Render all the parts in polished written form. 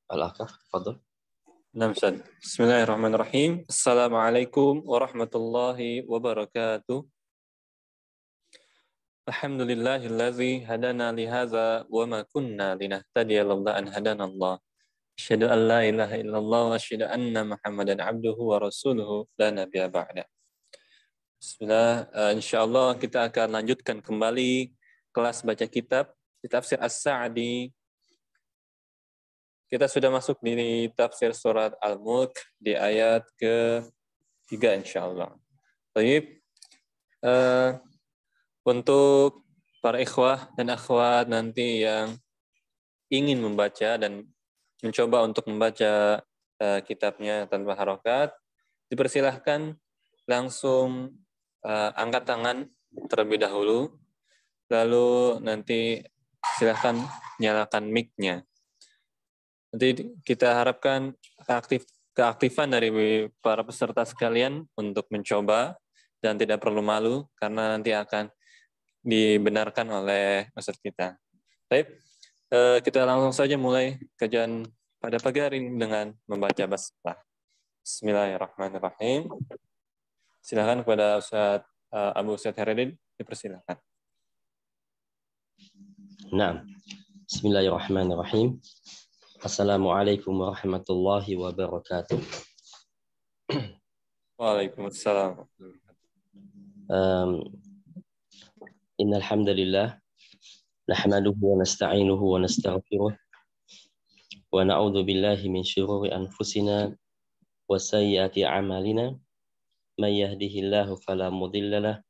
Al-Akaf, tafadhol. Nah, Ustaz. Bismillahirrahmanirrahim. Assalamualaikum warahmatullahi wabarakatuh. Alhamdulillahillazi hadana lihadza wa ma kunna linahtadiya laula an hadanallah. Asyhadu an la ilaha illallah wa asyhadu anna Muhammadan abduhu wa rasuluhu la nabiyya ba'da. Bismillah, insyaallah kita akan lanjutkan kembali kelas baca kitab di tafsir As-Sa'di. Kita sudah masuk di tafsir surat Al-Mulk di ayat ke-3 insyaallah. Baik. Untuk para ikhwah dan akhwat nanti yang ingin membaca dan mencoba untuk membaca kitabnya tanpa harokat, dipersilahkan langsung angkat tangan terlebih dahulu, lalu nanti silahkan nyalakan mic-nya. Nanti kita harapkan keaktifan dari para peserta sekalian untuk mencoba dan tidak perlu malu karena nanti akan dibenarkan oleh ustaz kita. Baik, kita langsung saja mulai kajian pada pagi hari ini dengan membaca basmalah. Bismillahirrahmanirrahim. Silakan kepada Ustaz Abu Ustaz Heredin, dipersilakan. Nah, Bismillahirrahmanirrahim. Assalamualaikum warahmatullahi wabarakatuh. Waalaikumsalam. Innal hamdalillah nahmaduhu wa nasta'inuhu wa nastaghfiruh wa na'udzu billahi min shururi anfusina wa sayyiati a'malina may yahdihillahu fala mudilla lahu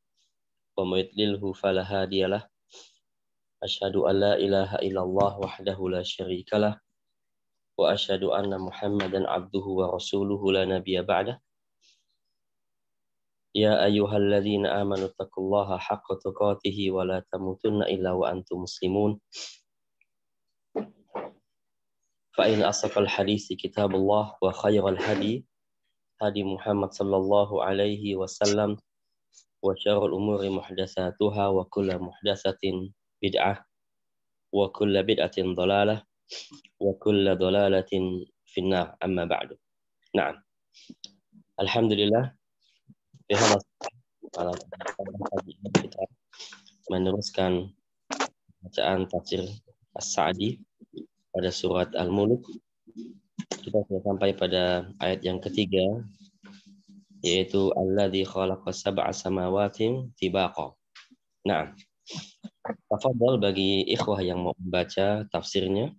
wa may yudlilhu fala hadiyalah. Asyhadu an la ilaha illallah wahdahu la syarikalah wa asyhadu anna Muhammadan abduhu wa rasuluhu la nabiyya ba'dah. Ya ayyuhalladzina amanu taqullaha haqqa tuqatih wa la tamutunna illa wa antum muslimun. Fa in asaqal hadisi kitabullah wa khairal hadi Muhammad sallallahu alaihi wasallam wa syarrul umuri muhdatsatuha wa kullu muhdatsatin bid'ah wa kullu bid'atin dhalalah wa kullu dhalalatin finnar, amma ba'du. Naam. Alhamdulillah, kita meneruskan bacaan tafsir As-Sa'di pada surat Al-Mulk. Kita sudah sampai pada ayat yang ketiga, yaitu alladzi khalaqa sab'a samawatin tibaqa. Nah, tafadhol bagi ikhwah yang mau membaca tafsirnya,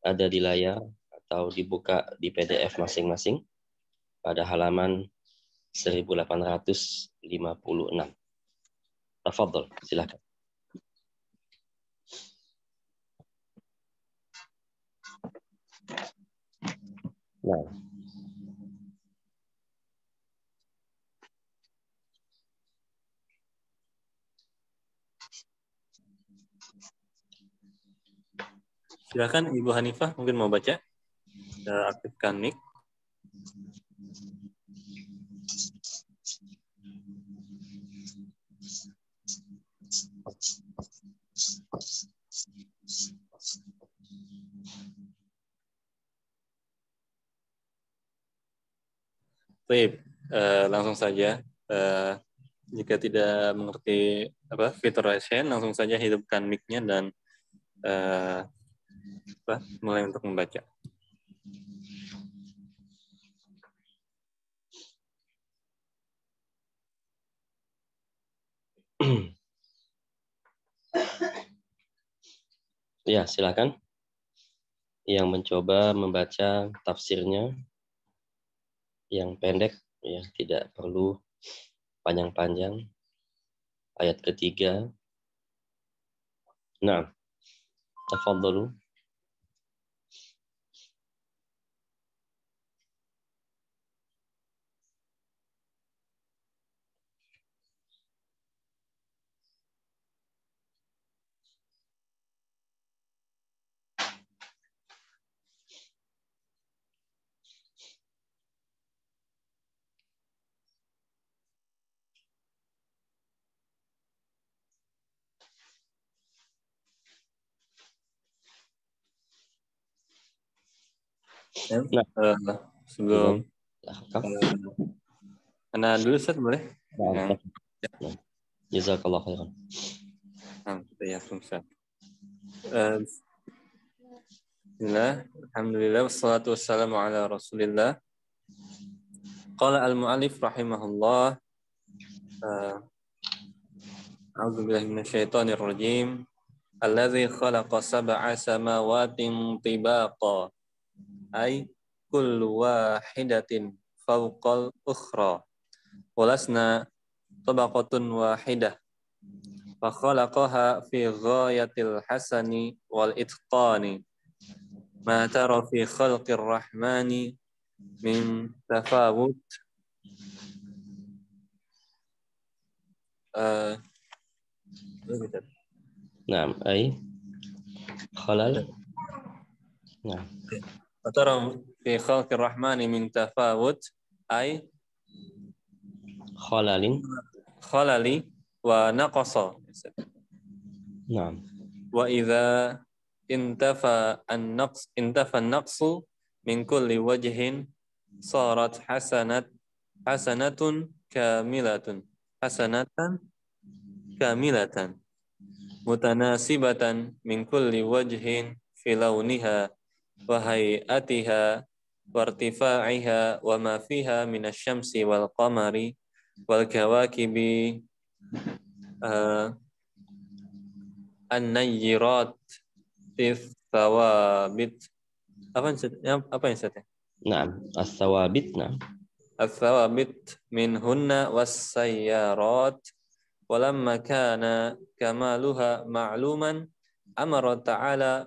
ada di layar atau dibuka di PDF masing-masing pada halaman 1856. Tafadhol, silakan. Nah, Silakan Ibu Hanifah mungkin mau baca. Aktifkan mic. Baik, langsung saja. Jika tidak mengerti fitur raise hand, langsung saja hidupkan mic-nya dan mulai untuk membaca. Ya, silakan. Yang mencoba membaca tafsirnya yang pendek, ya, tidak perlu panjang-panjang. Ayat ketiga. Nah, tafadhalu. Nah, Sebelum Kaf. Anda dulu Ustaz boleh? Nah, jazakallah khairan. Ya, Ustaz. Bismillah, alhamdulillah, wassalatu wassalamu ala rasulillah. Qala al-mu'alif rahimahullah, a'udzu billahi minasyaitonir rajim. Alladzi khalaqa sab'a samawatin tibaqa, ay kullu wahidatin fawqal ukhra. Walasna tabaqatun wahidah. Fa khalaqaha fi ghayatil hasani wal itqani. Ma tara fi khalqir rahmani min tafawut. Naam, ay khalal. Naam. Fatara fi khalqir rahmani min tafawut ay khalali wa naqasa. Naam. Wa idza intafa an-naqsu min kulli wajhin sarat hasanatan kamilatan mutanasibatan min kulli wajhin fi launiha wa hay'atiha wa irtifa'iha wa ma fiha min asy-syamsi wal qamari wal kawakibi an-nayyirat tsawabit. Apa yang Ustaz? Naam, as-sawabit. Naam. As-sawabit minhunna was-sayyarat. Walamma kana kamaluha ma'luman amara ta'ala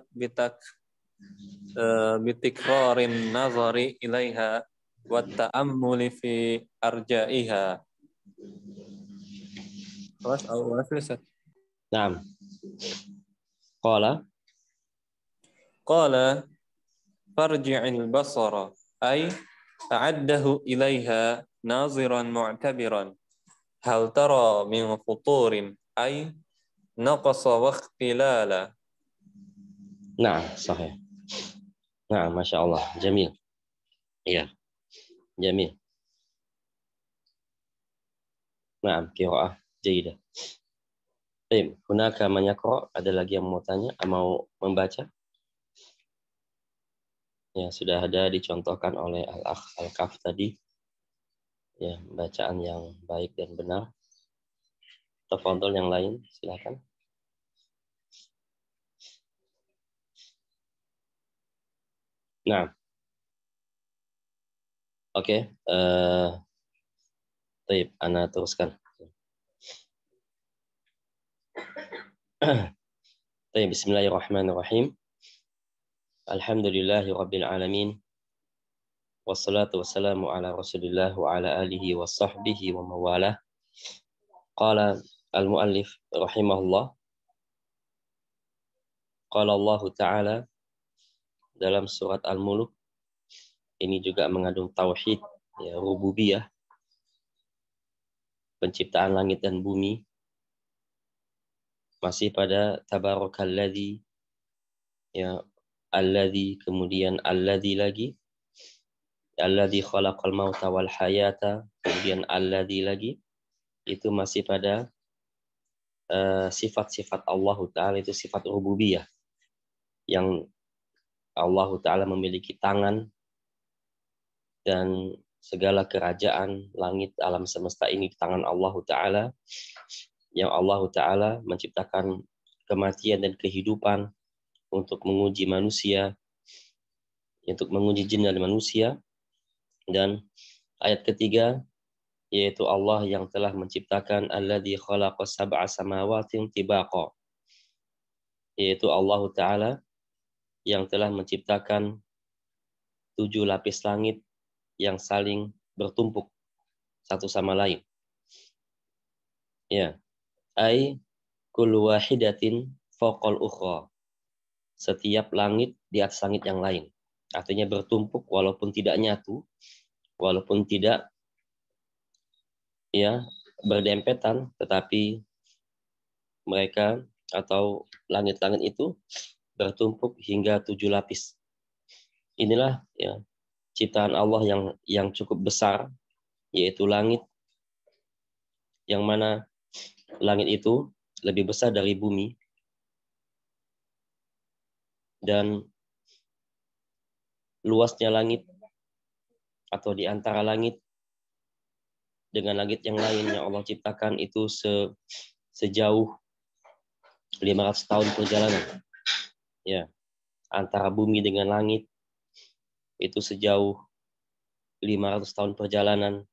bitikrarin nazari ilaiha wa ta'ammuli fi arja'iha. Naam. Qala farji'il basara ay a'addahu ilaiha naziran mu'tabiran. Hal tara min futurin ay naqasa wa ikhtilala. Nah, sahih. Nah, Masya Allah. Jamil. Iya. Jamil. Nah, qiraah jayidah. Baik, hunaka man yaqra. Ada lagi yang mau tanya, mau membaca? Ya, sudah ada dicontohkan oleh Al-Akh Al-Kaf tadi. Ya, bacaan yang baik dan benar. Tafadhol yang lain, silakan. Nah. Oke, baik, ana teruskan. Baik, bismillahirrahmanirrahim. Alhamdulillahi rabbil alamin. Wassalatu wassalamu ala Rasulillah wa ala alihi wa sahbihi wa mawalah. Qala al-muallif rahimahullah. Qala Allah Ta'ala dalam surat Al-Mulk, ini juga mengandung tauhid, ya, rububiyah, penciptaan langit dan bumi. Masih pada tabarakalladzi, ya, alladzi, kemudian alladzi lagi, alladzi khalaqal mauta wal hayata, kemudian alladzi lagi. Itu masih pada sifat-sifat Allah Ta'ala, itu sifat rububiyah, yang Allah Ta'ala memiliki tangan, dan segala kerajaan langit alam semesta ini di tangan Allah Ta'ala, yang Allah Ta'ala menciptakan kematian dan kehidupan untuk menguji manusia, untuk menguji jin dan manusia. Dan ayat ketiga, yaitu Allah yang telah menciptakan alladzi khalaqa sab'a samawatin tibaqa, yaitu Allah Ta'ala yang telah menciptakan 7 lapis langit yang saling bertumpuk satu sama lain. Ya, ai kullu wahidatin fawqal ukhra. Setiap langit di atas langit yang lain. Artinya bertumpuk walaupun tidak nyatu, walaupun tidak, ya, berdempetan, tetapi mereka atau langit-langit itu bertumpuk hingga 7 lapis. inilah ya ciptaan Allah yang cukup besar, yaitu langit, yang mana langit itu lebih besar dari bumi, dan luasnya langit atau di antara langit dengan langit yang lain yang Allah ciptakan itu sejauh 500 tahun perjalanan. Ya, antara bumi dengan langit itu sejauh 500 tahun perjalanan,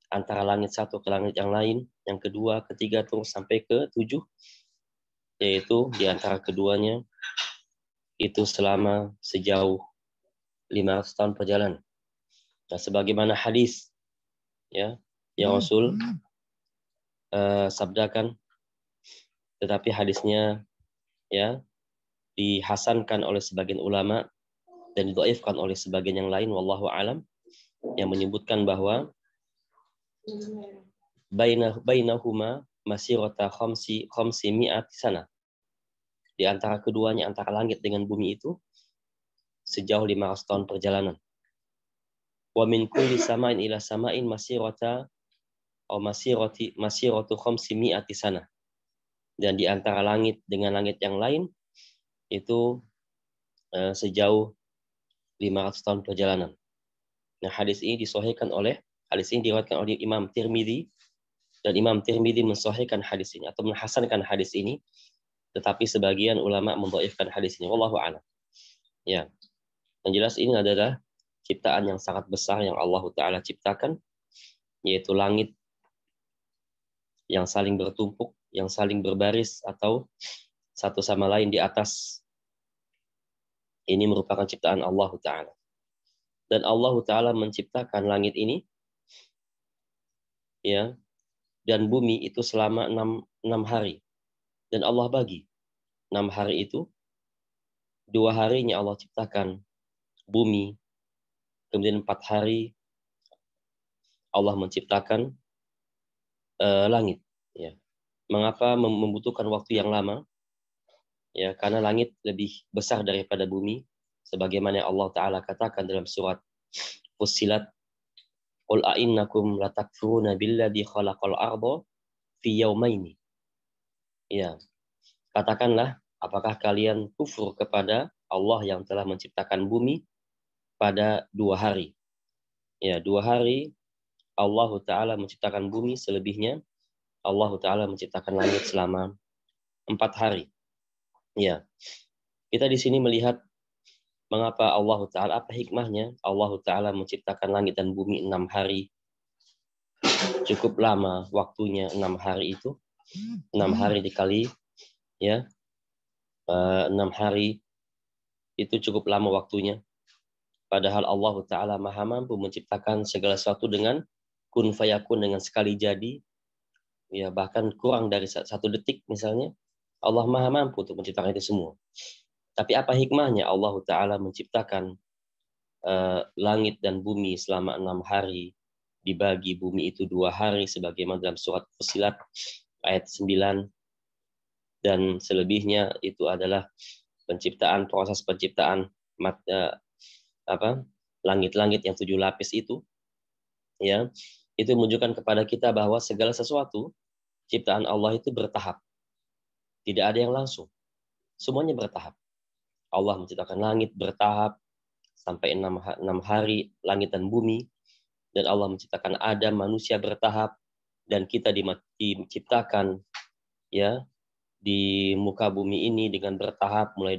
antara langit satu ke langit yang lain, yang kedua, ketiga, terus sampai ke 7, yaitu di antara keduanya itu selama sejauh 500 tahun perjalanan. Nah, sebagaimana hadis ya yang Rasul sabdakan, tetapi hadisnya ya dihasankan oleh sebagian ulama dan didhaifkan oleh sebagian yang lain, wallahu alam, yang menyebutkan bahwa bainahuma masirata khamsi mi'ati sana. Di antara keduanya, antara langit dengan bumi itu sejauh 500 tahun perjalanan. Wa min kulli sama'in ila sama'in masirata atau masiratu khamsi mi'ati sana. Dan di antara langit dengan langit yang lain itu sejauh 500 tahun perjalanan. Nah, hadis ini diriwayatkan oleh Imam Tirmidzi, dan Imam Tirmidzi mensahihkan hadis ini atau menghasankan hadis ini, tetapi sebagian ulama mendhaifkan hadis ini, wallahu a'lam. Ya. Yang jelas ini adalah ciptaan yang sangat besar yang Allah Ta'ala ciptakan, yaitu langit yang saling bertumpuk, yang saling berbaris atau satu sama lain di atas. Ini merupakan ciptaan Allah Ta'ala. Dan Allah Ta'ala menciptakan langit ini ya dan bumi itu selama 6 hari. Dan Allah bagi 6 hari itu, 2 harinya Allah ciptakan bumi, kemudian 4 hari Allah menciptakan langit. Ya. Mengapa membutuhkan waktu yang lama? Ya, karena langit lebih besar daripada bumi, sebagaimana Allah Ta'ala katakan dalam surat Fussilat, qul a'innakum latakfuruna billadzi khalaqal arda fi yaumaini. Ya, katakanlah, apakah kalian kufur kepada Allah yang telah menciptakan bumi pada 2 hari? Ya, 2 hari Allah Ta'ala menciptakan bumi, selebihnya Allah Ta'ala menciptakan langit selama 4 hari. Ya, kita di sini melihat mengapa Allah Ta'ala, apa hikmahnya Allah Ta'ala menciptakan langit dan bumi 6 hari. Cukup lama waktunya 6 hari itu. 6 hari dikali ya 6 hari itu cukup lama waktunya. Padahal Allah Ta'ala maha mampu menciptakan segala sesuatu dengan kun fayakun, dengan sekali jadi. Ya, bahkan kurang dari 1 detik misalnya. Allah maha mampu untuk menciptakan itu semua. Tapi apa hikmahnya Allah Ta'ala menciptakan langit dan bumi selama 6 hari, dibagi bumi itu 2 hari, sebagaimana dalam surat Fussilat ayat 9, dan selebihnya itu adalah proses penciptaan langit-langit yang 7 lapis itu, ya, itu menunjukkan kepada kita bahwa segala sesuatu ciptaan Allah itu bertahap. Tidak ada yang langsung. Semuanya bertahap. Allah menciptakan langit bertahap sampai 6 hari langit dan bumi, dan Allah menciptakan Adam manusia bertahap, dan kita diciptakan ya di muka bumi ini dengan bertahap, mulai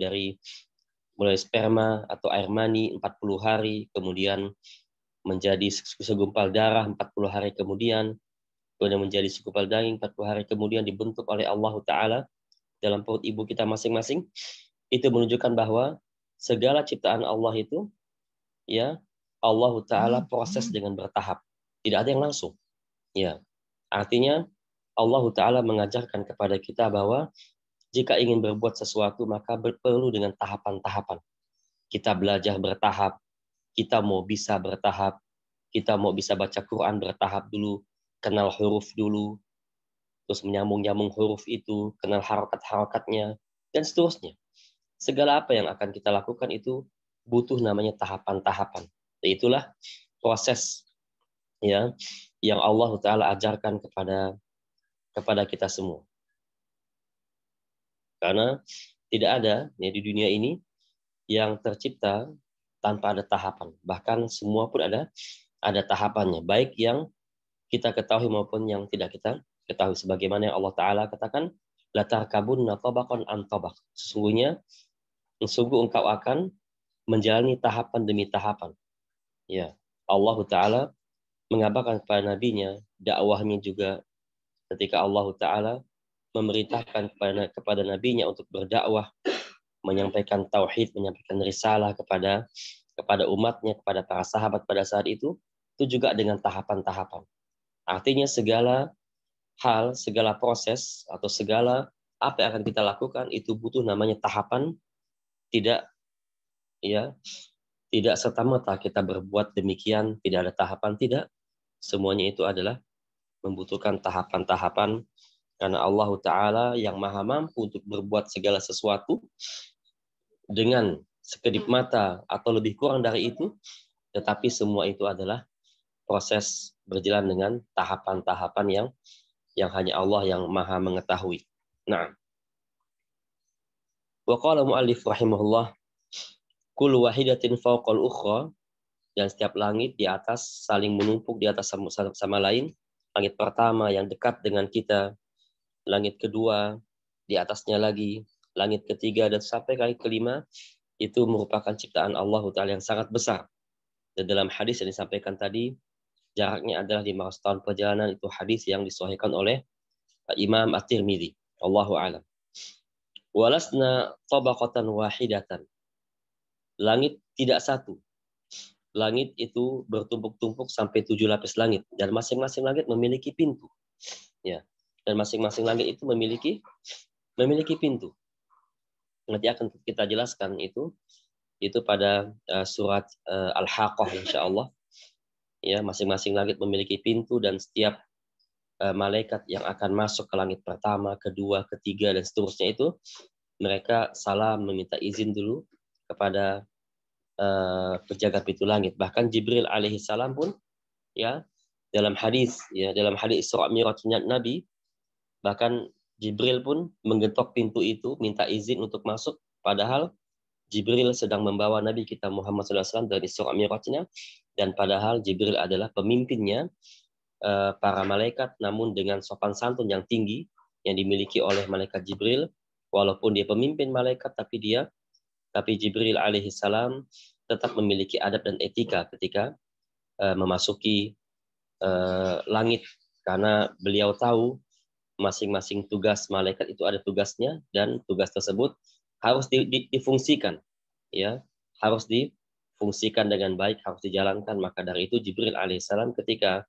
sperma atau air mani 40 hari, kemudian menjadi segumpal darah 40 hari kemudian menjadi segumpal daging 40 hari kemudian, dibentuk oleh Allah Ta'ala dalam perut ibu kita masing-masing. Itu menunjukkan bahwa segala ciptaan Allah itu ya Allah Ta'ala proses dengan bertahap. Tidak ada yang langsung. Ya. Artinya Allah Ta'ala mengajarkan kepada kita bahwa jika ingin berbuat sesuatu maka perlu dengan tahapan-tahapan. Kita belajar bertahap, kita mau bisa bertahap, kita mau bisa baca Quran bertahap dulu, kenal huruf dulu, terus menyambung-nyambung huruf itu, kenal harokat-harokatnya, dan seterusnya. Segala apa yang akan kita lakukan itu butuh namanya tahapan-tahapan. Itulah proses ya yang Allah Ta'ala ajarkan kepada kita semua. Karena tidak ada ya, di dunia ini yang tercipta tanpa ada tahapan. Bahkan semua pun ada tahapannya. Baik yang kita ketahui maupun yang tidak kita ketahui. Sebagaimana yang Allah Ta'ala katakan, la tarkabunna tabaqan an tabaq. Sungguh engkau akan menjalani tahapan demi tahapan. Ya, Allah Ta'ala mengabarkan kepada nabinya, dakwahnya juga ketika Allah Ta'ala memerintahkan kepada nabinya untuk berdakwah, menyampaikan tauhid, menyampaikan risalah kepada umatnya, kepada para sahabat pada saat itu juga dengan tahapan-tahapan. Artinya segala hal, segala proses atau segala apa yang akan kita lakukan itu butuh namanya tahapan. Tidak serta-merta kita berbuat demikian tidak ada tahapan, tidak. Semuanya itu adalah membutuhkan tahapan-tahapan. Karena Allah Ta'ala yang maha mampu untuk berbuat segala sesuatu dengan sekedip mata atau lebih kurang dari itu, tetapi semua itu adalah proses berjalan dengan tahapan-tahapan yang hanya Allah yang maha mengetahui. Nah, wa qala mu'allif rahimahullah, kullu wahidatin fawqal ukhra, dan setiap langit di atas saling menumpuk di atas sama lain. Langit pertama yang dekat dengan kita, langit kedua di atasnya lagi, langit ketiga dan sampai langit kelima itu merupakan ciptaan Allah Ta'ala yang sangat besar. Dan dalam hadis yang disampaikan tadi, jaraknya adalah 500 tahun perjalanan. Itu hadis yang disahihkan oleh Imam At-Tirmidzi. Allahu a'lam. Walasna tabaqatan wahidatan. Langit tidak satu. Langit itu bertumpuk-tumpuk sampai 7 lapis langit, dan masing-masing langit memiliki pintu. Ya. Dan masing-masing langit itu memiliki pintu. Nanti akan kita jelaskan itu pada surat Al-Haqqah insyaallah. Ya, masing-masing langit memiliki pintu dan setiap malaikat yang akan masuk ke langit pertama, kedua, ketiga dan seterusnya itu mereka salam meminta izin dulu kepada penjaga pintu langit. Bahkan Jibril alaihi salam pun ya dalam hadis Isra Mi'raj Nabi, bahkan Jibril pun menggetok pintu itu minta izin untuk masuk, padahal Jibril sedang membawa Nabi kita Muhammad SAW dari Isra Mi'rajnya, dan padahal Jibril adalah pemimpinnya para malaikat, namun dengan sopan santun yang tinggi yang dimiliki oleh malaikat Jibril. Walaupun dia pemimpin malaikat, tapi Jibril alaihi salam tetap memiliki adab dan etika ketika memasuki langit, karena beliau tahu masing-masing tugas malaikat itu ada tugasnya, dan tugas tersebut harus difungsikan, ya, harus difungsikan dengan baik, harus dijalankan. Maka dari itu Jibril alaihissalam ketika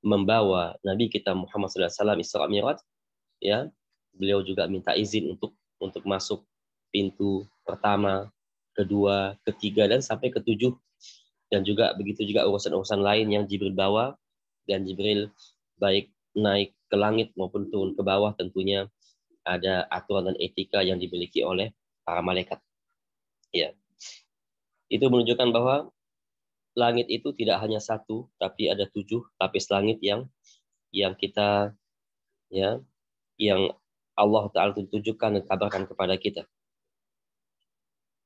membawa Nabi kita Muhammad SAW Isra Mi'raj, ya, beliau juga minta izin untuk masuk pintu pertama, kedua, ketiga dan sampai ketujuh, dan juga begitu juga urusan-urusan lain yang Jibril bawa. Dan Jibril baik naik ke langit maupun turun ke bawah tentunya ada aturan dan etika yang dimiliki oleh para malaikat. Ya. Itu menunjukkan bahwa langit itu tidak hanya satu, tapi ada 7 lapis langit yang kita yang Allah Ta'ala tunjukkan dan kabarkan kepada kita.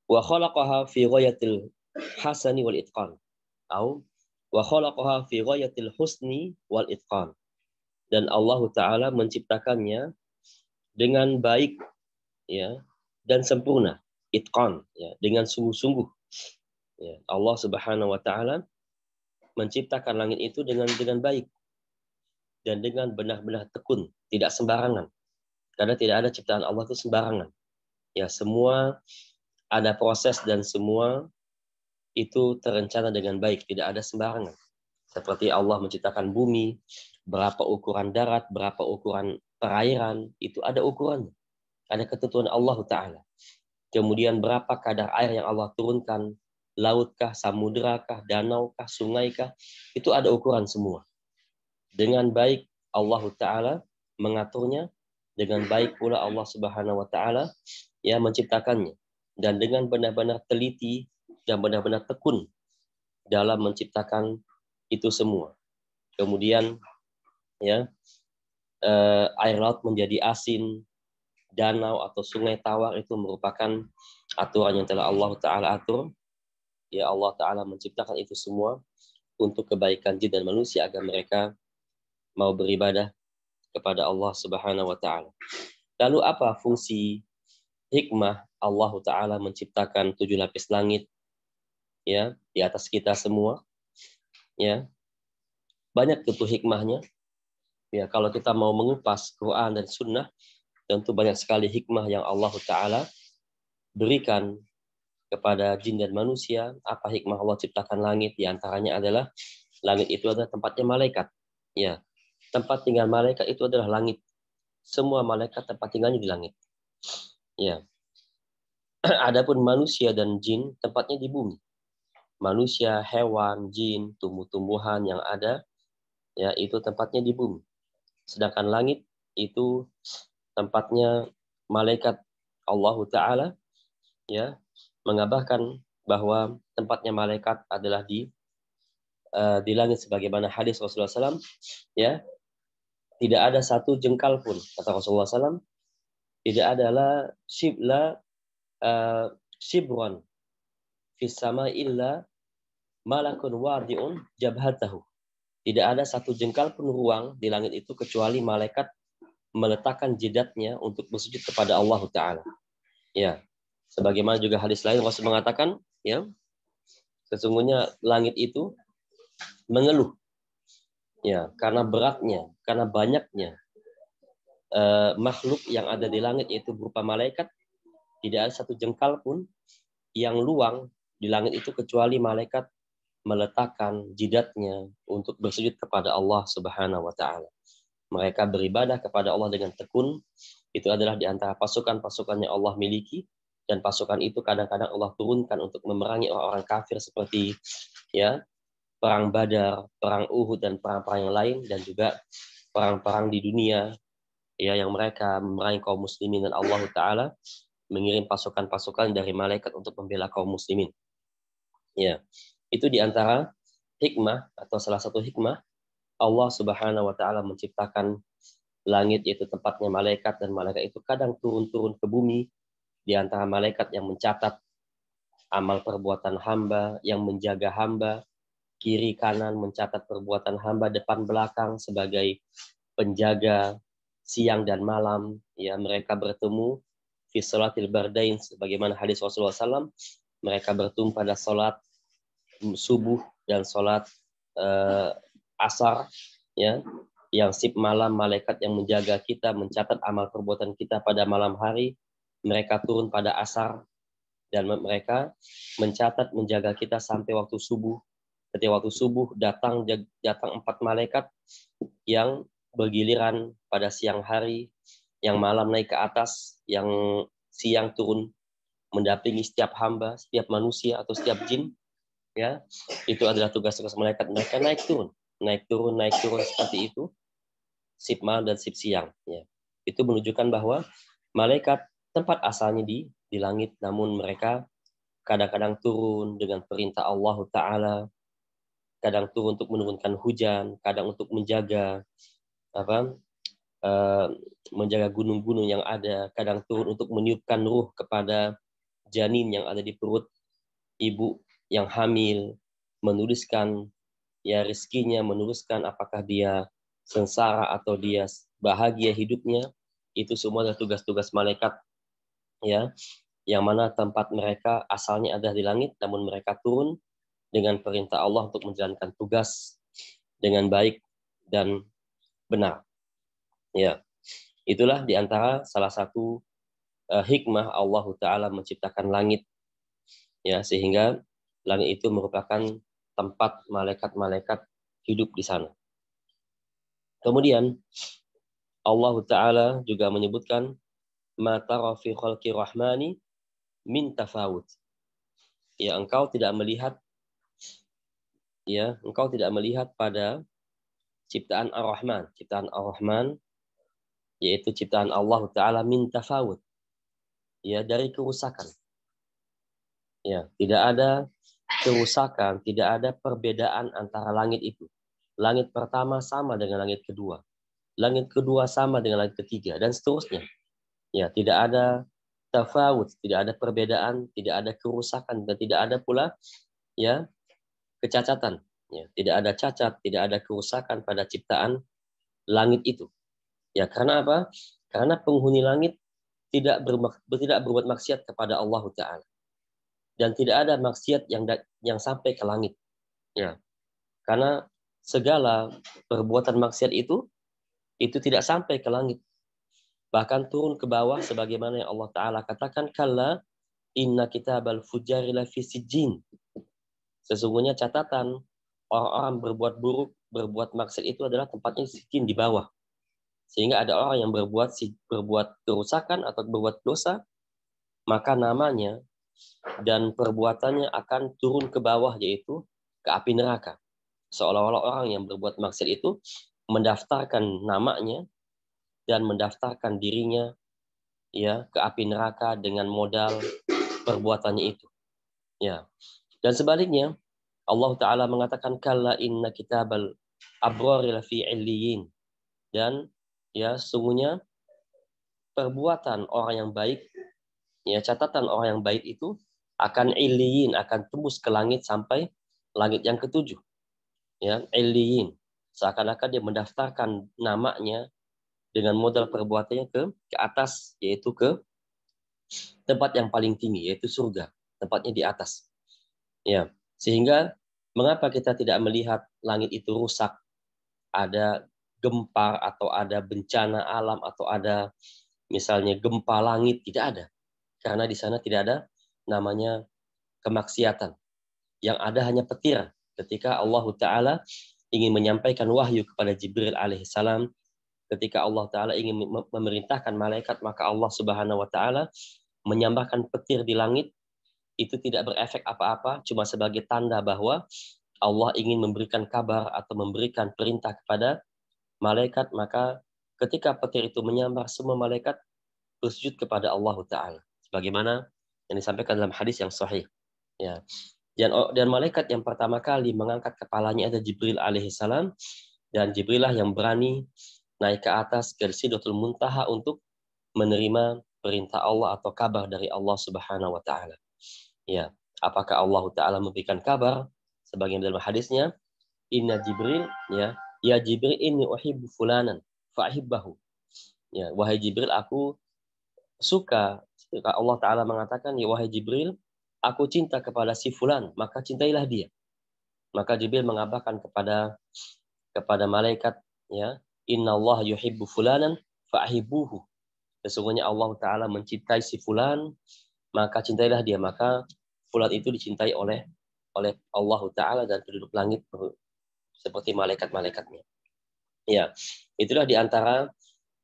Wa khalaqaha fi ghayatil hasani wal itqan. Wa khalaqaha fi ghayatil husni wal itqan. Dan Allah Ta'ala menciptakannya dengan baik, ya, dan sempurna, itqan, ya, dengan sungguh-sungguh. Ya, Allah Subhanahu wa Ta'ala menciptakan langit itu dengan baik dan dengan benar-benar tekun, tidak sembarangan. Karena tidak ada ciptaan Allah itu sembarangan. Ya, semua ada proses dan semua itu terencana dengan baik, tidak ada sembarangan. Seperti Allah menciptakan bumi, berapa ukuran darat, berapa ukuran perairan, itu ada ukurannya. Ada ketentuan Allah Ta'ala. Kemudian berapa kadar air yang Allah turunkan, lautkah, samuderakah, danaukah, sungaikah, itu ada ukuran semua. Dengan baik Allah Ta'ala mengaturnya, dengan baik pula Allah Subhanahu wa Ta'ala ya menciptakannya. Dan dengan benar-benar teliti dan benar-benar tekun dalam menciptakan itu semua. Kemudian ya air laut menjadi asin, danau atau sungai tawar itu merupakan aturan yang telah Allah Ta'ala atur. Ya, Allah Ta'ala menciptakan itu semua untuk kebaikan jin dan manusia agar mereka mau beribadah kepada Allah Subhanahu wa Ta'ala. Lalu apa fungsi hikmah Allah Ta'ala menciptakan 7 lapis langit ya di atas kita semua? Ya, banyak itu hikmahnya. Ya, kalau kita mau mengupas Quran dan Sunnah, tentu banyak sekali hikmah yang Allah Ta'ala berikan kepada jin dan manusia. Apa hikmah Allah ciptakan langit? Di antaranya adalah langit itu adalah tempatnya malaikat. Ya, tempat tinggal malaikat itu adalah langit. Semua malaikat tempat tinggalnya di langit. Ya. Adapun manusia dan jin tempatnya di bumi. Manusia, hewan, jin, tumbuh-tumbuhan yang ada ya itu tempatnya di bumi. Sedangkan langit itu tempatnya malaikat. Allah Ta'ala ya mengabarkan bahwa tempatnya malaikat adalah di langit, sebagaimana hadis Rasulullah SAW ya, tidak ada satu jengkal pun kata Rasulullah SAW, tidak adalah shibron fis sama illa malakun wadi'un jabhatahu. Tidak ada satu jengkal pun ruang di langit itu kecuali malaikat meletakkan jidatnya untuk bersujud kepada Allah Ta'ala. Ya, sebagaimana juga hadis lain Rasul mengatakan, ya, sesungguhnya langit itu mengeluh, ya, karena beratnya, karena banyaknya makhluk yang ada di langit, yaitu berupa malaikat. Tidak ada satu jengkal pun yang luang di langit itu kecuali malaikat meletakkan jidatnya untuk bersujud kepada Allah Subhanahu wa Ta'ala. Mereka beribadah kepada Allah dengan tekun. Itu adalah di antara pasukan-pasukan yang Allah miliki, dan pasukan itu kadang-kadang Allah turunkan untuk memerangi orang-orang kafir seperti ya perang Badar, perang Uhud, dan perang-perang yang lain, dan juga perang-perang di dunia ya yang mereka memerangi kaum muslimin, dan Allah Ta'ala mengirim pasukan-pasukan dari malaikat untuk membela kaum muslimin. Ya, itu di antara hikmah atau salah satu hikmah Allah Subhanahu wa Ta'ala menciptakan langit, yaitu tempatnya malaikat, dan malaikat itu kadang turun-turun ke bumi. Di antara malaikat yang mencatat amal perbuatan hamba, yang menjaga hamba, kiri kanan mencatat perbuatan hamba, depan belakang sebagai penjaga siang dan malam. Ya, mereka bertemu fi salatil bardain, sebagaimana hadis Rasulullah SAW, mereka bertemu pada salat subuh dan salat asar, ya, yang sip malam malaikat yang menjaga kita, mencatat amal perbuatan kita pada malam hari, mereka turun pada asar, dan mereka mencatat menjaga kita sampai waktu subuh. Ketika waktu subuh datang 4 malaikat yang bergiliran pada siang hari, yang malam naik ke atas, yang siang turun mendampingi setiap hamba, setiap manusia atau setiap jin. Ya, itu adalah tugas-tugas malaikat. Mereka naik turun seperti itu, sip malam dan sip siang. Ya, itu menunjukkan bahwa malaikat tempat asalnya di langit, namun mereka kadang-kadang turun dengan perintah Allah Ta'ala, kadang turun untuk menurunkan hujan, kadang untuk menjaga menjaga gunung-gunung yang ada, kadang turun untuk meniupkan ruh kepada janin yang ada di perut ibu yang hamil, menuliskan ya rezekinya, menuliskan apakah dia sengsara atau dia bahagia hidupnya. Itu semua adalah tugas-tugas malaikat ya, yang mana tempat mereka asalnya ada di langit, namun mereka turun dengan perintah Allah untuk menjalankan tugas dengan baik dan benar. Ya, itulah diantara salah satu hikmah Allah Ta'ala menciptakan langit, ya, sehingga langit itu merupakan tempat malaikat-malaikat hidup di sana. Kemudian Allah Ta'ala juga menyebutkan ma tara fi khalqi rahmani min tafawut. Ya, engkau tidak melihat pada ciptaan Ar-Rahman, yaitu ciptaan Allah Ta'ala min tafawut, ya, dari kerusakan. Ya, tidak ada kerusakan, tidak ada perbedaan antara langit itu. Langit pertama sama dengan langit kedua. Langit kedua sama dengan langit ketiga dan seterusnya. Ya, tidak ada tafawut, tidak ada perbedaan, tidak ada kerusakan dan tidak ada pula ya kecacatan. Ya, tidak ada cacat, tidak ada kerusakan pada ciptaan langit itu. Ya, karena apa? Karena penghuni langit tidak berbuat maksiat kepada Allah Taala dan tidak ada maksiat yang sampai ke langit. Ya, karena segala perbuatan maksiat itu tidak sampai ke langit, bahkan turun ke bawah sebagaimana yang Allah Taala katakan kalla inna kitabal fujari lafi sijjin. Sesungguhnya catatan orang-orang berbuat buruk, berbuat maksiat itu adalah tempatnya sijjin di bawah. Sehingga ada orang yang berbuat kerusakan atau berbuat dosa, maka namanya dan perbuatannya akan turun ke bawah, yaitu ke api neraka. Seolah-olah orang yang berbuat maksiat itu mendaftarkan namanya dan mendaftarkan dirinya ya ke api neraka dengan modal perbuatannya itu. Ya. Dan sebaliknya, Allah Ta'ala mengatakan kalla inna kitabal abrari lafi illiyin. Dan ya sungguhnya perbuatan orang yang baik, ya catatan orang yang baik itu akan illiyin, akan tembus ke langit sampai langit yang ketujuh. Ya, illiyin. Seakan-akan dia mendaftarkan namanya dengan modal perbuatannya ke atas, yaitu ke tempat yang paling tinggi, yaitu surga, tempatnya di atas. Ya, sehingga mengapa kita tidak melihat langit itu rusak, ada gempa atau ada bencana alam atau ada misalnya gempa langit, tidak ada. Karena di sana tidak ada namanya kemaksiatan. Yang ada hanya petir ketika Allah Ta'ala ingin menyampaikan wahyu kepada Jibril alaihissalam, ketika Allah Ta'ala ingin memerintahkan malaikat, maka Allah Subhanahu wa Ta'ala menyambarkan petir di langit. Itu tidak berefek apa-apa, cuma sebagai tanda bahwa Allah ingin memberikan kabar atau memberikan perintah kepada malaikat. Maka ketika petir itu menyambar, semua malaikat bersujud kepada Allah Ta'ala. Sebagaimana yang disampaikan dalam hadis yang sahih. Ya. Dan malaikat yang pertama kali mengangkat kepalanya ada Jibril alaihissalam. Dan Jibril lah yang berani naik ke atas ke Sidratul Muntaha untuk menerima perintah Allah atau kabar dari Allah Subhanahu wa Ta'ala. Ya, apakah Allah Ta'ala memberikan kabar sebagaimana dalam hadisnya, inna Jibril, ya Jibril inni uhibbu fulanan fa'ahibbahu. Ya, wahai Jibril, aku suka. Allah Ta'ala mengatakan, ya wahai Jibril, aku cinta kepada si fulan, maka cintailah dia. Maka Jibril mengabarkan kepada malaikat, ya, inna Allah yuhibbu fulanan fa'ahibbuhu. Sesungguhnya Allah Ta'ala mencintai si fulan, maka cintailah dia. Maka fulan itu dicintai oleh Allah Ta'ala dan penduduk langit seperti malaikat-malaikatnya. Ya, itulah diantara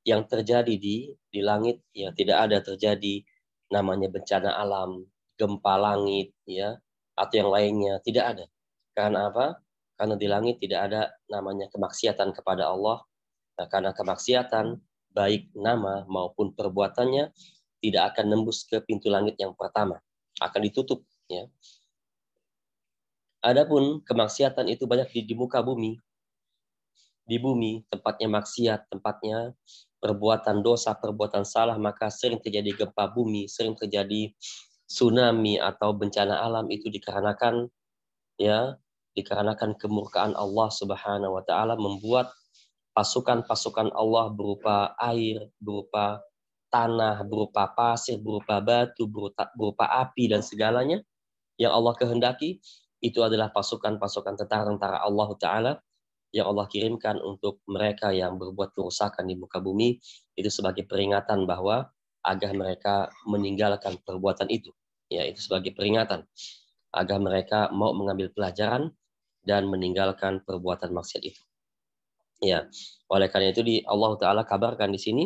yang terjadi di langit. Ya, tidak ada terjadi namanya bencana alam, gempa langit, ya, atau yang lainnya. Tidak ada. Karena apa? Karena di langit tidak ada namanya kemaksiatan kepada Allah. Nah, karena kemaksiatan, baik nama maupun perbuatannya, tidak akan nembus ke pintu langit yang pertama. Akan ditutup. Ya. Adapun kemaksiatan itu banyak di muka bumi. Di bumi, tempatnya maksiat, tempatnya perbuatan dosa, perbuatan salah, maka sering terjadi gempa bumi, sering terjadi tsunami atau bencana alam. Itu dikarenakan kemurkaan Allah Subhanahu wa Ta'ala membuat pasukan-pasukan Allah berupa air, berupa tanah, berupa pasir, berupa batu, berupa api dan segalanya yang Allah kehendaki. Itu adalah pasukan-pasukan tentara Allah Ta'ala yang Allah kirimkan untuk mereka yang berbuat kerusakan di muka bumi, itu sebagai peringatan bahwa agar mereka meninggalkan perbuatan itu. Ya, itu sebagai peringatan agar mereka mau mengambil pelajaran dan meninggalkan perbuatan maksiat itu. Ya, oleh karena itu Allah Ta'ala kabarkan di sini,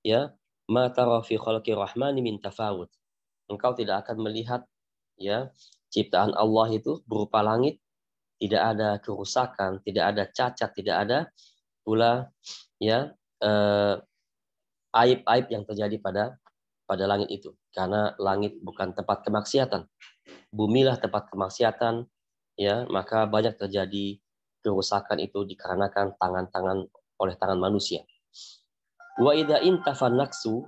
ya, ma tara fi khalqi rahmani min tafawut. Engkau tidak akan melihat ya ciptaan Allah itu berupa langit, tidak ada kerusakan, tidak ada cacat, tidak ada pula ya aib-aib yang terjadi pada langit itu, karena langit bukan tempat kemaksiatan. bumilah tempat kemaksiatan, ya, maka banyak terjadi kerusakan itu dikarenakan tangan-tangan oleh tangan manusia. Wa idza intafan naqsu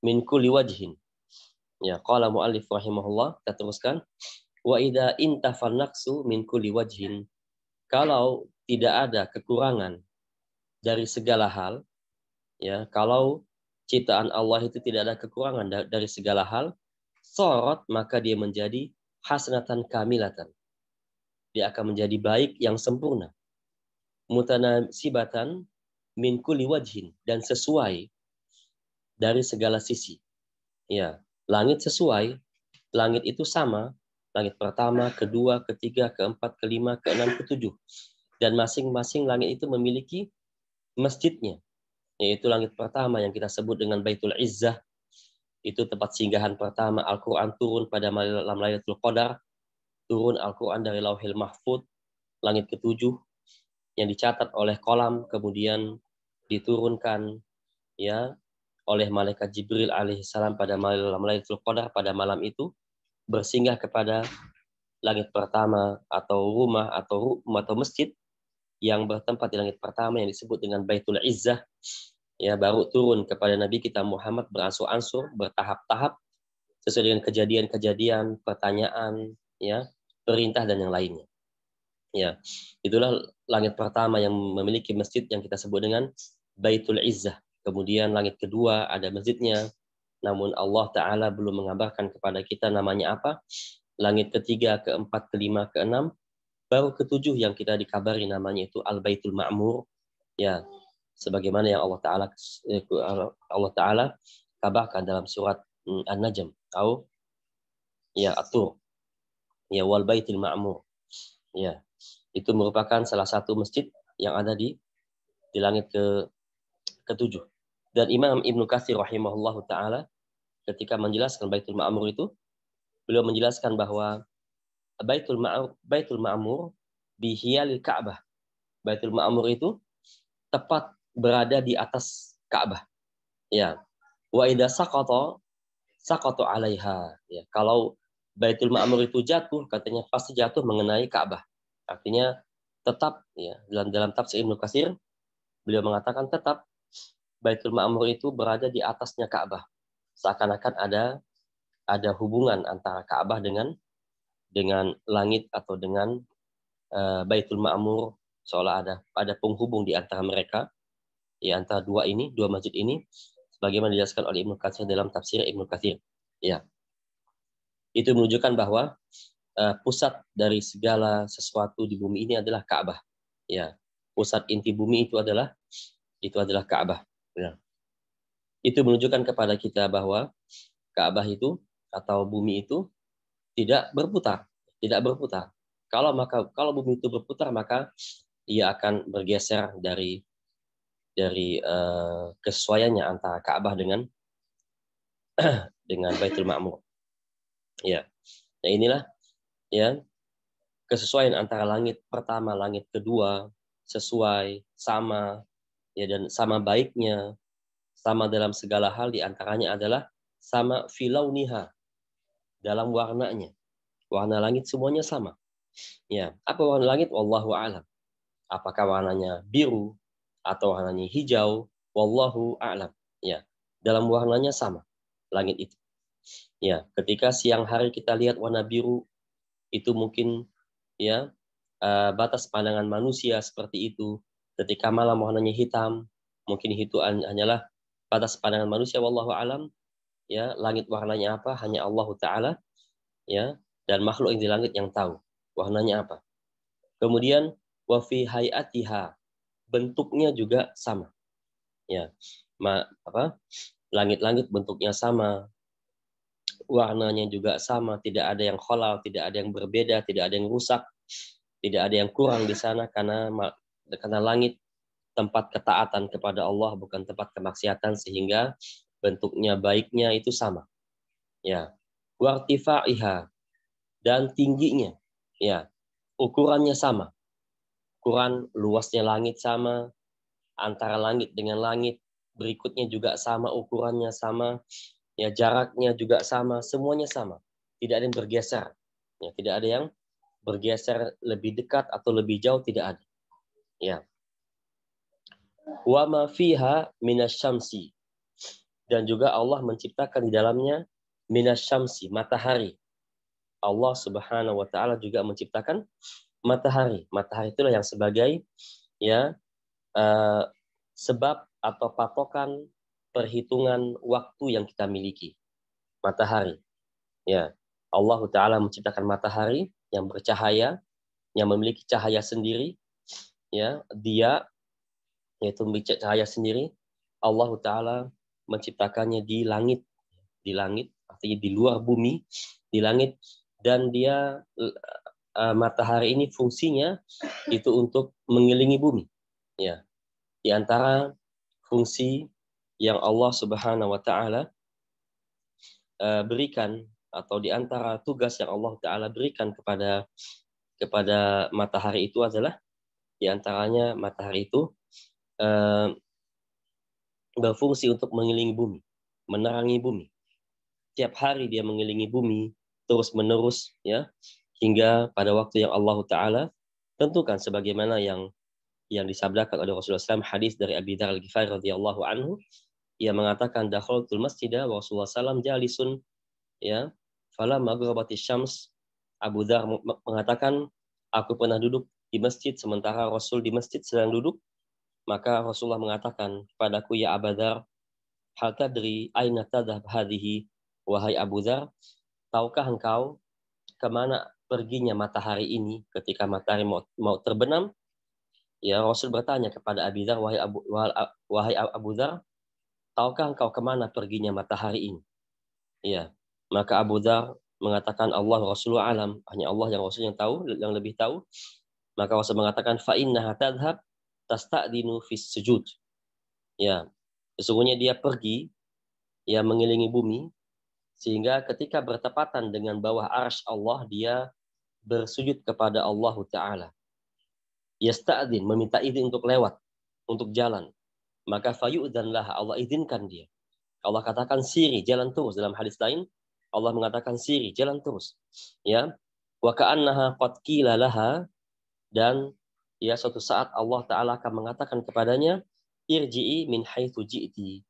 min kulli wajhin. Ya, qala muallif rahimahullah, kita teruskan. Wa idza intafan naqsu min kulli wajhin. Kalau tidak ada kekurangan dari segala hal, ya, kalau ciptaan Allah itu tidak ada kekurangan dari segala hal, sorot, maka dia menjadi hasanatan kamilatan. Dia akan menjadi baik yang sempurna. Mutanasibatan min kulli wajhin, dan sesuai dari segala sisi. Ya, langit sesuai, langit itu sama, langit pertama, kedua, ketiga, keempat, kelima, keenam, ketujuh. Dan masing-masing langit itu memiliki masjidnya, yaitu langit pertama yang kita sebut dengan Baitul Izzah, itu tempat singgahan pertama Al-Quran turun pada malam Lailatul Qadar, turun Al-Quran dari Lauhil Mahfud, langit ketujuh yang dicatat oleh kolam, kemudian diturunkan, ya, oleh malaikat Jibril alaihissalam pada malam Lailatul Qadar, pada malam itu bersinggah kepada langit pertama atau rumah atau masjid yang bertempat di langit pertama yang disebut dengan Baitul Izzah, ya, baru turun kepada Nabi kita Muhammad beransur-ansur, bertahap-tahap sesuai dengan kejadian-kejadian, pertanyaan, ya, perintah dan yang lainnya. Ya, itulah langit pertama yang memiliki masjid yang kita sebut dengan Baitul Izzah. Kemudian langit kedua ada masjidnya, namun Allah Ta'ala belum mengabarkan kepada kita namanya apa. Langit ketiga, keempat, kelima, keenam, baru ketujuh yang kita dikabari namanya itu Al-Baitul Ma'mur. Ya, sebagaimana yang Allah Ta'ala kabarkan dalam surat An-Najm atau ya At-Tur. Ya, wal Baitul Ma'mur. Ya, itu merupakan salah satu masjid yang ada di langit ketujuh. Dan Imam Ibnu Katsir rahimahullahu taala ketika menjelaskan Baitul Ma'mur itu, beliau menjelaskan bahwa Baitul Ma'mur bihiyalil Ka'bah. Baitul Ma'mur itu tepat berada di atas Ka'bah. Ya. Wa idza saqata 'alaiha. Ya, kalau Baitul Ma'mur itu jatuh, katanya pasti jatuh mengenai Ka'bah. Artinya tetap, ya, dalam tafsir Ibnu Katsir beliau mengatakan tetap Baitul Ma'mur itu berada di atasnya Ka'bah. Seakan-akan ada hubungan antara Ka'bah dengan langit atau dengan Baitul Ma'mur, seolah ada penghubung di antara mereka, di antara dua masjid ini, sebagaimana dijelaskan oleh Ibnu Katsir dalam tafsir Ibnu Katsir. Ya. Itu menunjukkan bahwa pusat dari segala sesuatu di bumi ini adalah Ka'bah. Ya, pusat inti bumi itu adalah Ka'bah. Ya. Itu menunjukkan kepada kita bahwa Ka'bah itu atau bumi itu tidak berputar. Kalau bumi itu berputar, maka ia akan bergeser dari kesesuaiannya antara Ka'bah dengan Baitul Ma'mur. Ya. Nah, inilah, ya, kesesuaian antara langit pertama, langit kedua, sesuai, sama, ya, dan sama baiknya, sama dalam segala hal, di antaranya adalah sama filauniha, dalam warnanya. Warna langit semuanya sama. Ya, apa warna langit? Wallahu a'lam. Apakah warnanya biru atau warnanya hijau? Wallahu a'lam. Ya, dalam warnanya sama langit itu. Ya, ketika siang hari kita lihat warna biru, itu mungkin, ya, batas pandangan manusia seperti itu. Ketika malam warnanya hitam, mungkin itu hanyalah batas pandangan manusia. Wallahu a'lam. Ya, langit warnanya apa? Hanya Allah Ta'ala, ya, dan makhluk yang di langit yang tahu warnanya apa. Kemudian wa fi hayatiha, bentuknya juga sama. Ya. Langit-langit bentuknya sama, warnanya juga sama, tidak ada yang khalal, tidak ada yang berbeda, tidak ada yang rusak, tidak ada yang kurang di sana, karena langit tempat ketaatan kepada Allah, bukan tempat kemaksiatan, sehingga bentuknya baiknya itu sama. Ya. Wartifaiha, dan tingginya, ya, ukurannya sama. Ukuran luasnya langit sama, antara langit dengan langit berikutnya juga sama, ukurannya sama, ya, jaraknya juga sama, semuanya sama. Tidak ada yang bergeser. Ya, tidak ada yang bergeser lebih dekat atau lebih jauh, tidak ada. Ya. Wa ma fiha minasyamsi. Dan juga Allah menciptakan di dalamnya minasyamsi, matahari. Allah Subhanahu wa taala juga menciptakan matahari. Matahari itulah yang sebagai ya sebab atau patokan perhitungan waktu yang kita miliki. Matahari. Ya. Allah taala menciptakan matahari yang bercahaya, yang memiliki cahaya sendiri, ya, dia yaitu memiliki cahaya sendiri. Allah taala menciptakannya di langit, artinya di luar bumi, di langit, dan dia matahari ini fungsinya itu untuk mengelilingi bumi. Ya. Di antara fungsi yang Allah Subhanahu wa taala berikan, atau di antara tugas yang Allah taala berikan kepada matahari itu adalah, di antaranya matahari itu berfungsi untuk mengelilingi bumi, menerangi bumi. Tiap hari dia mengelilingi bumi terus menerus, ya, hingga pada waktu yang Allah taala tentukan, sebagaimana yang disabdakan oleh Rasulullah SAW, hadis dari Abi Dzar Al-Ghifari radhiyallahu anhu, ia mengatakan, dakhaltul masjidah wa Rasulullah SAW jalisun, ya, falamma gharabatis syams. Abu Dzar mengatakan, aku pernah duduk di masjid sementara Rasul di masjid sedang duduk. Maka Rasulullah mengatakan kepadaku, ya Abu Dzar, hal tadri aina tadhhab hadhihi, wahai Abu Dzar, tahukah engkau kemana perginya matahari ini ketika matahari mau terbenam? Ya, Rasul bertanya kepada Abu Dzar, wahai Abu Dzar, tahukah engkau kemana perginya matahari ini? Ya, maka Abu Dzar mengatakan, Allah Rasulullah alam, hanya Allah yang Rasul yang tahu, yang lebih tahu. Maka Rasul mengatakan, fa innaha tadhhab tasta'dinu fis sujud. Ya, sesungguhnya dia pergi, ya, mengelilingi bumi, sehingga ketika bertepatan dengan bawah arsy Allah, dia bersujud kepada Allah Ta'ala. Yasta'din, meminta izin untuk lewat, untuk jalan. Maka fayu'dzan laha, Allah izinkan dia. Allah katakan, siri, jalan terus. Dalam hadis lain, Allah mengatakan, siri, jalan terus. Ya, wa ka'annaha qad qila laha, dan ya, suatu saat Allah Ta'ala akan mengatakan kepadanya, irji'i min haitsu ji'ti,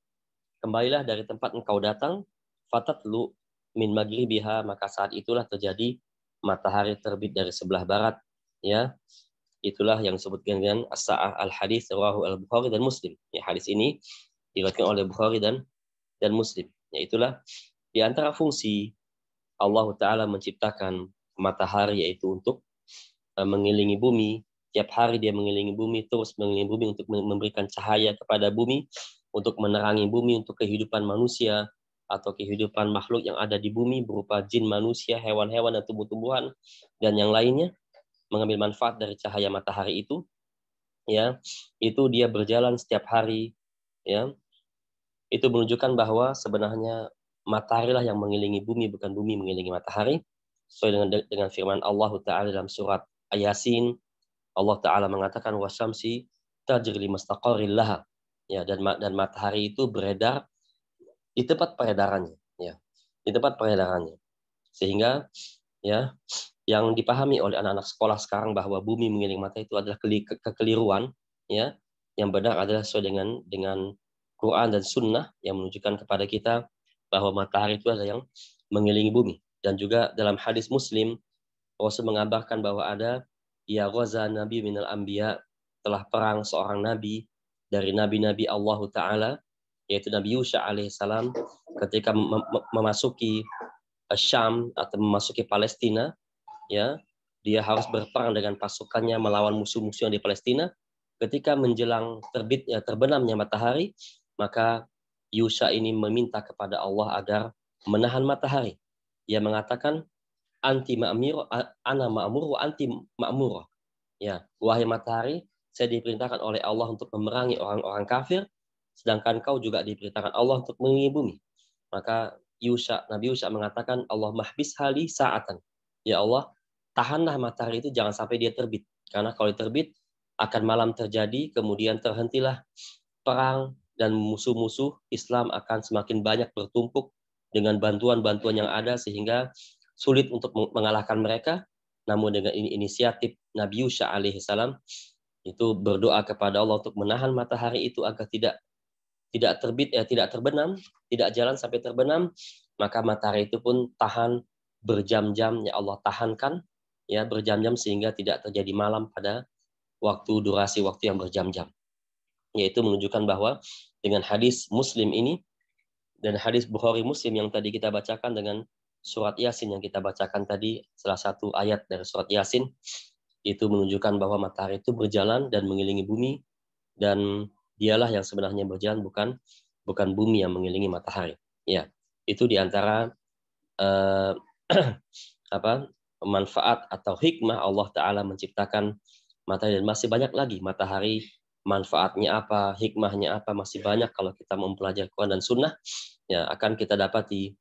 kembalilah dari tempat engkau datang, fatatlu min maghribiha, maka saat itulah terjadi matahari terbit dari sebelah barat. Ya, itulah yang disebutkan dengan as-sa'ah al-hadis rawahu al-Bukhari dan Muslim. Ya, hadis ini diriwayatkan oleh Bukhari dan Muslim. Ya, itulah di antara fungsi Allah Ta'ala menciptakan matahari, yaitu untuk mengelilingi bumi. Tiap hari dia mengelilingi bumi, terus mengelilingi bumi untuk memberikan cahaya kepada bumi, untuk menerangi bumi, untuk kehidupan manusia atau kehidupan makhluk yang ada di bumi berupa jin, manusia, hewan-hewan, dan tumbuh-tumbuhan, dan yang lainnya, mengambil manfaat dari cahaya matahari itu. Ya, itu dia berjalan setiap hari. Ya, itu menunjukkan bahwa sebenarnya matahari lah yang mengelilingi bumi, bukan bumi mengelilingi matahari. Sesuai dengan firman Allah Ta'ala dalam surat Yasin, Allah Ta'ala mengatakan, wasyamsi tajri limastaqarril laha. Ya, dan matahari itu beredar di tempat peredarannya. Ya, di tempat peredarannya. Sehingga, ya, yang dipahami oleh anak-anak sekolah sekarang bahwa bumi mengelilingi matahari itu adalah kekeliruan. Ya, yang benar adalah sesuai dengan Quran dan Sunnah yang menunjukkan kepada kita bahwa matahari itu adalah yang mengelilingi bumi. Dan juga dalam hadis Muslim, Rasul mengabarkan bahwa ada, ya ghaza nabi minal anbiya, telah perang seorang nabi dari nabi-nabi Allah Ta'ala, yaitu Nabi Yusha alaihissalam, ketika memasuki Syam atau memasuki Palestina. Ya, dia harus berperang dengan pasukannya melawan musuh-musuh yang di Palestina. Ketika menjelang terbenamnya matahari, maka Yusha ini meminta kepada Allah agar menahan matahari. Ia mengatakan, anti ma'mur, ana ma'mur wa anti ma'mur. Ya, wahai matahari, saya diperintahkan oleh Allah untuk memerangi orang-orang kafir, sedangkan kau juga diperintahkan Allah untuk mengelilingi bumi. Maka Nabi Yusha mengatakan, Allah mahbis hali sa'atan. Ya Allah, tahanlah matahari itu jangan sampai dia terbit. Karena kalau terbit, akan malam terjadi, kemudian terhentilah perang, dan musuh-musuh Islam akan semakin banyak bertumpuk dengan bantuan-bantuan yang ada, sehingga sulit untuk mengalahkan mereka, namun dengan inisiatif Nabi Yusha alaihissalam itu berdoa kepada Allah untuk menahan matahari itu agar tidak terbit, tidak terbenam, tidak jalan sampai terbenam, maka matahari itu pun tahan berjam-jam, ya Allah tahankan ya berjam-jam sehingga tidak terjadi malam pada durasi waktu yang berjam-jam. Yaitu menunjukkan bahwa dengan hadis Muslim ini dan hadis Bukhari Muslim yang tadi kita bacakan dengan surat Yasin yang kita bacakan tadi, salah satu ayat dari surat Yasin, itu menunjukkan bahwa matahari itu berjalan dan mengelilingi bumi, dan dialah yang sebenarnya berjalan, bukan bumi yang mengelilingi matahari. Ya, itu diantara manfaat atau hikmah Allah Ta'ala menciptakan matahari, dan masih banyak lagi matahari, manfaatnya apa, hikmahnya apa, masih banyak kalau kita mempelajari Quran dan Sunnah, ya akan kita dapati.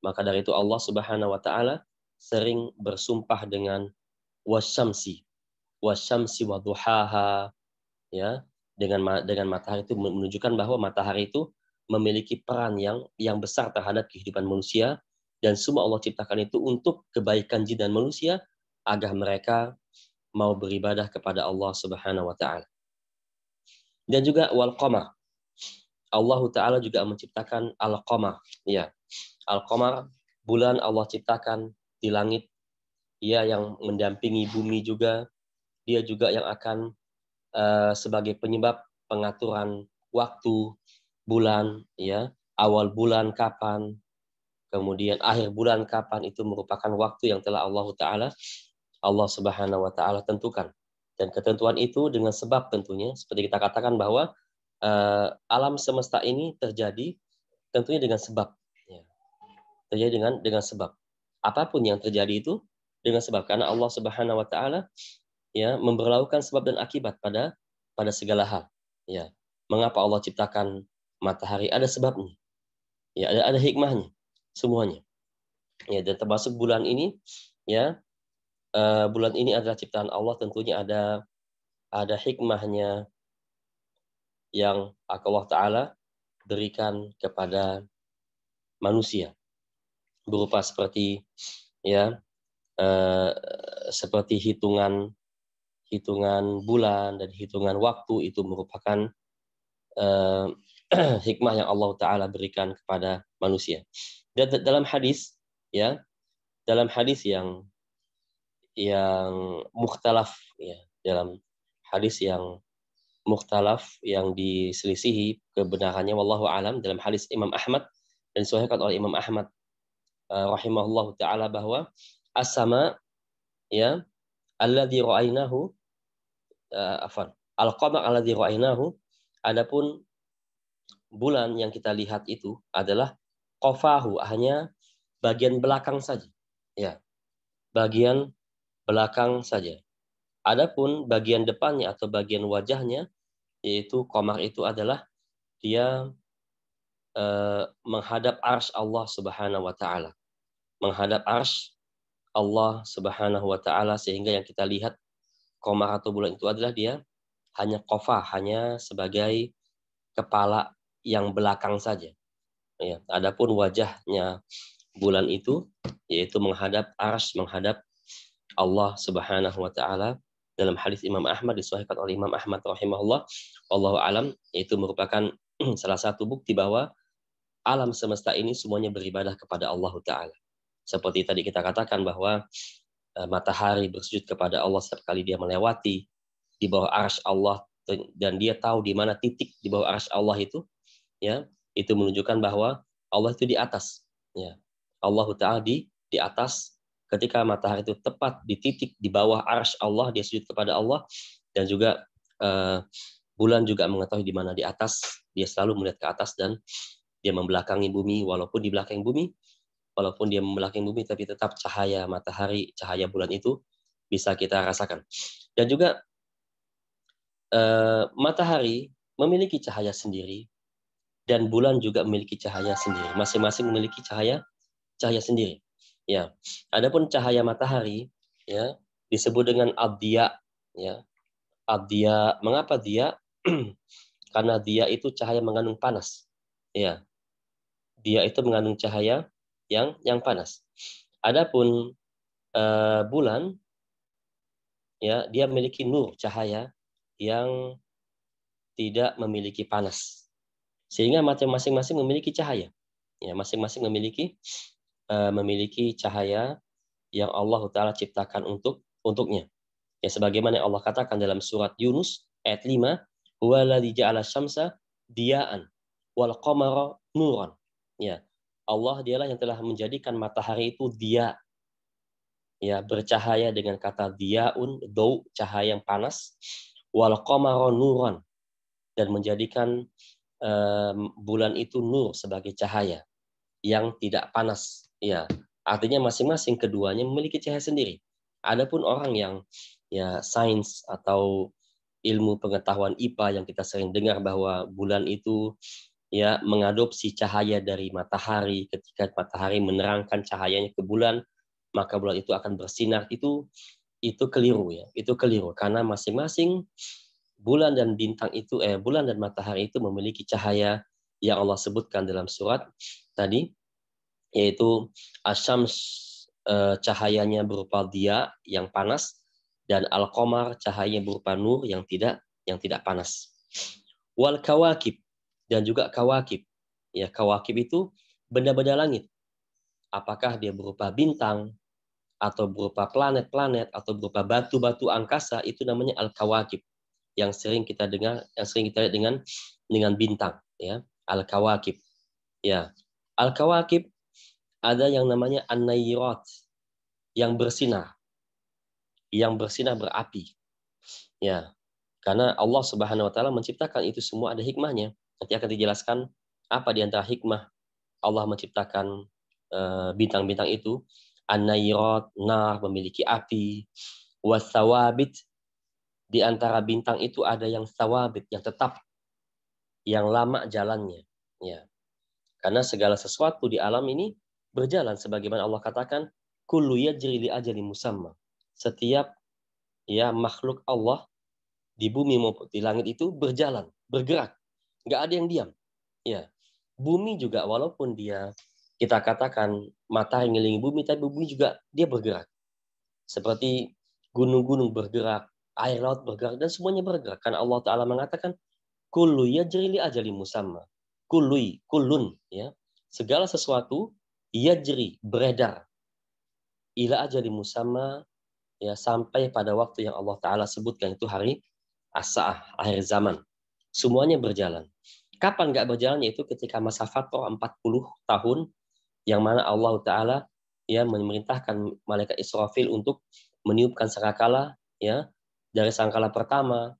Maka dari itu Allah Subhanahu Wa Ta'ala sering bersumpah dengan wasyamsi wa duhaha, ya, dengan matahari itu menunjukkan bahwa matahari itu memiliki peran yang besar terhadap kehidupan manusia, dan semua Allah ciptakan itu untuk kebaikan jin dan manusia agar mereka mau beribadah kepada Allah Subhanahu wa taala. Dan juga wal qamar. Allah Ta'ala juga menciptakan al-qamar, ya. Al-qamar, bulan Allah ciptakan di langit, ya, yang mendampingi bumi juga. Dia juga yang akan sebagai penyebab pengaturan waktu bulan, ya, awal bulan kapan, kemudian akhir bulan kapan, itu merupakan waktu yang telah Allah Subhanahu wa taala tentukan. Dan ketentuan itu dengan sebab tentunya, seperti kita katakan bahwa alam semesta ini terjadi tentunya dengan sebab, ya. Terjadi dengan sebab. Apapun yang terjadi itu dengan sebab, karena Allah Subhanahu wa taala, ya, memberlakukan sebab dan akibat pada segala hal, ya. Mengapa Allah ciptakan matahari? Ada sebabnya, ya, ada hikmahnya semuanya, ya. Dan termasuk bulan ini, ya, bulan ini adalah ciptaan Allah, tentunya ada hikmahnya yang Allah Ta'ala berikan kepada manusia, berupa seperti, ya, seperti hitungan bulan dan hitungan waktu, itu merupakan hikmah yang Allah Ta'ala berikan kepada manusia. Dan dalam hadis, ya, dalam hadis yang mukhtalaf, ya, dalam hadis yang mukhtalaf, yang diselisihi kebenarannya, wallahu alam, dalam hadis Imam Ahmad dan disahihkan oleh Imam Ahmad rahimahullahu taala, bahwa as-sama, ya, alladzi ra'ainahu, al-qamar alladzi ra'ainahu, adapun bulan yang kita lihat itu adalah qafahu, hanya bagian belakang saja, ya, bagian belakang saja. Adapun bagian depannya atau bagian wajahnya, yaitu qamar itu adalah dia menghadap arsy Allah Subhanahu wa taala. Menghadap arsy Allah Subhanahu wa taala, sehingga yang kita lihat qamar atau bulan itu adalah dia hanya qafah, hanya sebagai kepala yang belakang saja. Ya, adapun wajahnya bulan itu yaitu menghadap arsy, menghadap Allah Subhanahu wa taala. Dalam hadis Imam Ahmad, disahihkan oleh Imam Ahmad rahimahullah, wallahu alam, itu merupakan salah satu bukti bahwa alam semesta ini semuanya beribadah kepada Allah Ta'ala. Seperti tadi kita katakan bahwa matahari bersujud kepada Allah setiap kali dia melewati di bawah arsy Allah, dan dia tahu di mana titik di bawah arsy Allah itu, ya, itu menunjukkan bahwa Allah itu di atas, ya. Allah Ta'ala di atas. Ketika matahari itu tepat di titik di bawah arsy Allah, dia sujud kepada Allah. Dan juga bulan juga mengetahui di mana di atas, dia selalu melihat ke atas dan dia membelakangi bumi. Walaupun di belakang bumi, walaupun dia membelakangi bumi, tapi tetap cahaya matahari, cahaya bulan itu bisa kita rasakan. Dan juga matahari memiliki cahaya sendiri, dan bulan juga memiliki cahaya sendiri. Masing-masing memiliki cahaya sendiri. Ya, adapun cahaya matahari, ya, disebut dengan ad-diya, ya. Ad-diya, mengapa dia? Karena dia itu cahaya mengandung panas. Ya. Dia itu mengandung cahaya yang panas. Adapun bulan, ya, dia memiliki nur, cahaya yang tidak memiliki panas. Sehingga masing-masing memiliki cahaya. Ya, masing-masing memiliki cahaya yang Allah Ta'ala ciptakan untuknya. Ya, sebagaimana Allah katakan dalam surat Yunus ayat 5, "Huwaladzi ja'ala syamsa diya'an wal qamara nuran." Ya, Allah dialah yang telah menjadikan matahari itu dia, ya, bercahaya dengan kata diaun, dau, cahaya yang panas, wal qamara nuran, dan menjadikan bulan itu nur sebagai cahaya yang tidak panas. Ya, artinya masing-masing keduanya memiliki cahaya sendiri. Adapun orang yang, ya, sains atau ilmu pengetahuan IPA yang kita sering dengar bahwa bulan itu, ya, mengadopsi cahaya dari matahari, ketika matahari menerangkan cahayanya ke bulan, maka bulan itu akan bersinar. Itu keliru, ya. Itu keliru karena masing-masing bulan dan bintang itu, bulan dan matahari itu memiliki cahaya yang Allah sebutkan dalam surat tadi, yaitu asyams, cahayanya berupa dia yang panas, dan al-qamar cahayanya berupa nur yang tidak panas. Wal kawakib, dan juga kawakib. Ya, kawakib itu benda-benda langit. Apakah dia berupa bintang atau berupa planet-planet atau berupa batu-batu angkasa, itu namanya al-kawakib. Yang sering kita lihat dengan bintang, ya, al-kawakib. Ya, al-kawakib ada yang namanya an-nayyirat, yang bersinar berapi. Ya, karena Allah Subhanahu wa taala menciptakan itu semua ada hikmahnya. Nanti akan dijelaskan apa di antara hikmah Allah menciptakan bintang-bintang itu. An-nayyirat, nar, memiliki api. Wasawabit, di antara bintang itu ada yang sawabit, yang tetap, yang lama jalannya. Ya. Karena segala sesuatu di alam ini berjalan sebagaimana Allah katakan, kullu yajri li ajali musamma. Setiap, ya, makhluk Allah di bumi maupun di langit itu berjalan, bergerak. Nggak ada yang diam. Ya. Bumi juga walaupun dia, kita katakan matahari ngelilingi bumi, tapi bumi juga dia bergerak. Seperti gunung-gunung bergerak, air laut bergerak, dan semuanya bergerak. Karena Allah Ta'ala mengatakan, kullu yajri li ajali musamma. Kullun, ya. Segala sesuatu yajri, beredar, ila ajali musamma, ya, sampai pada waktu yang Allah Ta'ala sebutkan, itu hari as-sa'ah, akhir zaman. Semuanya berjalan. Kapan nggak berjalan? Yaitu ketika masa fatrah 40 tahun, yang mana Allah Ta'ala, ya, memerintahkan malaikat Israfil untuk meniupkan sangkakala, ya, dari sangkakala pertama,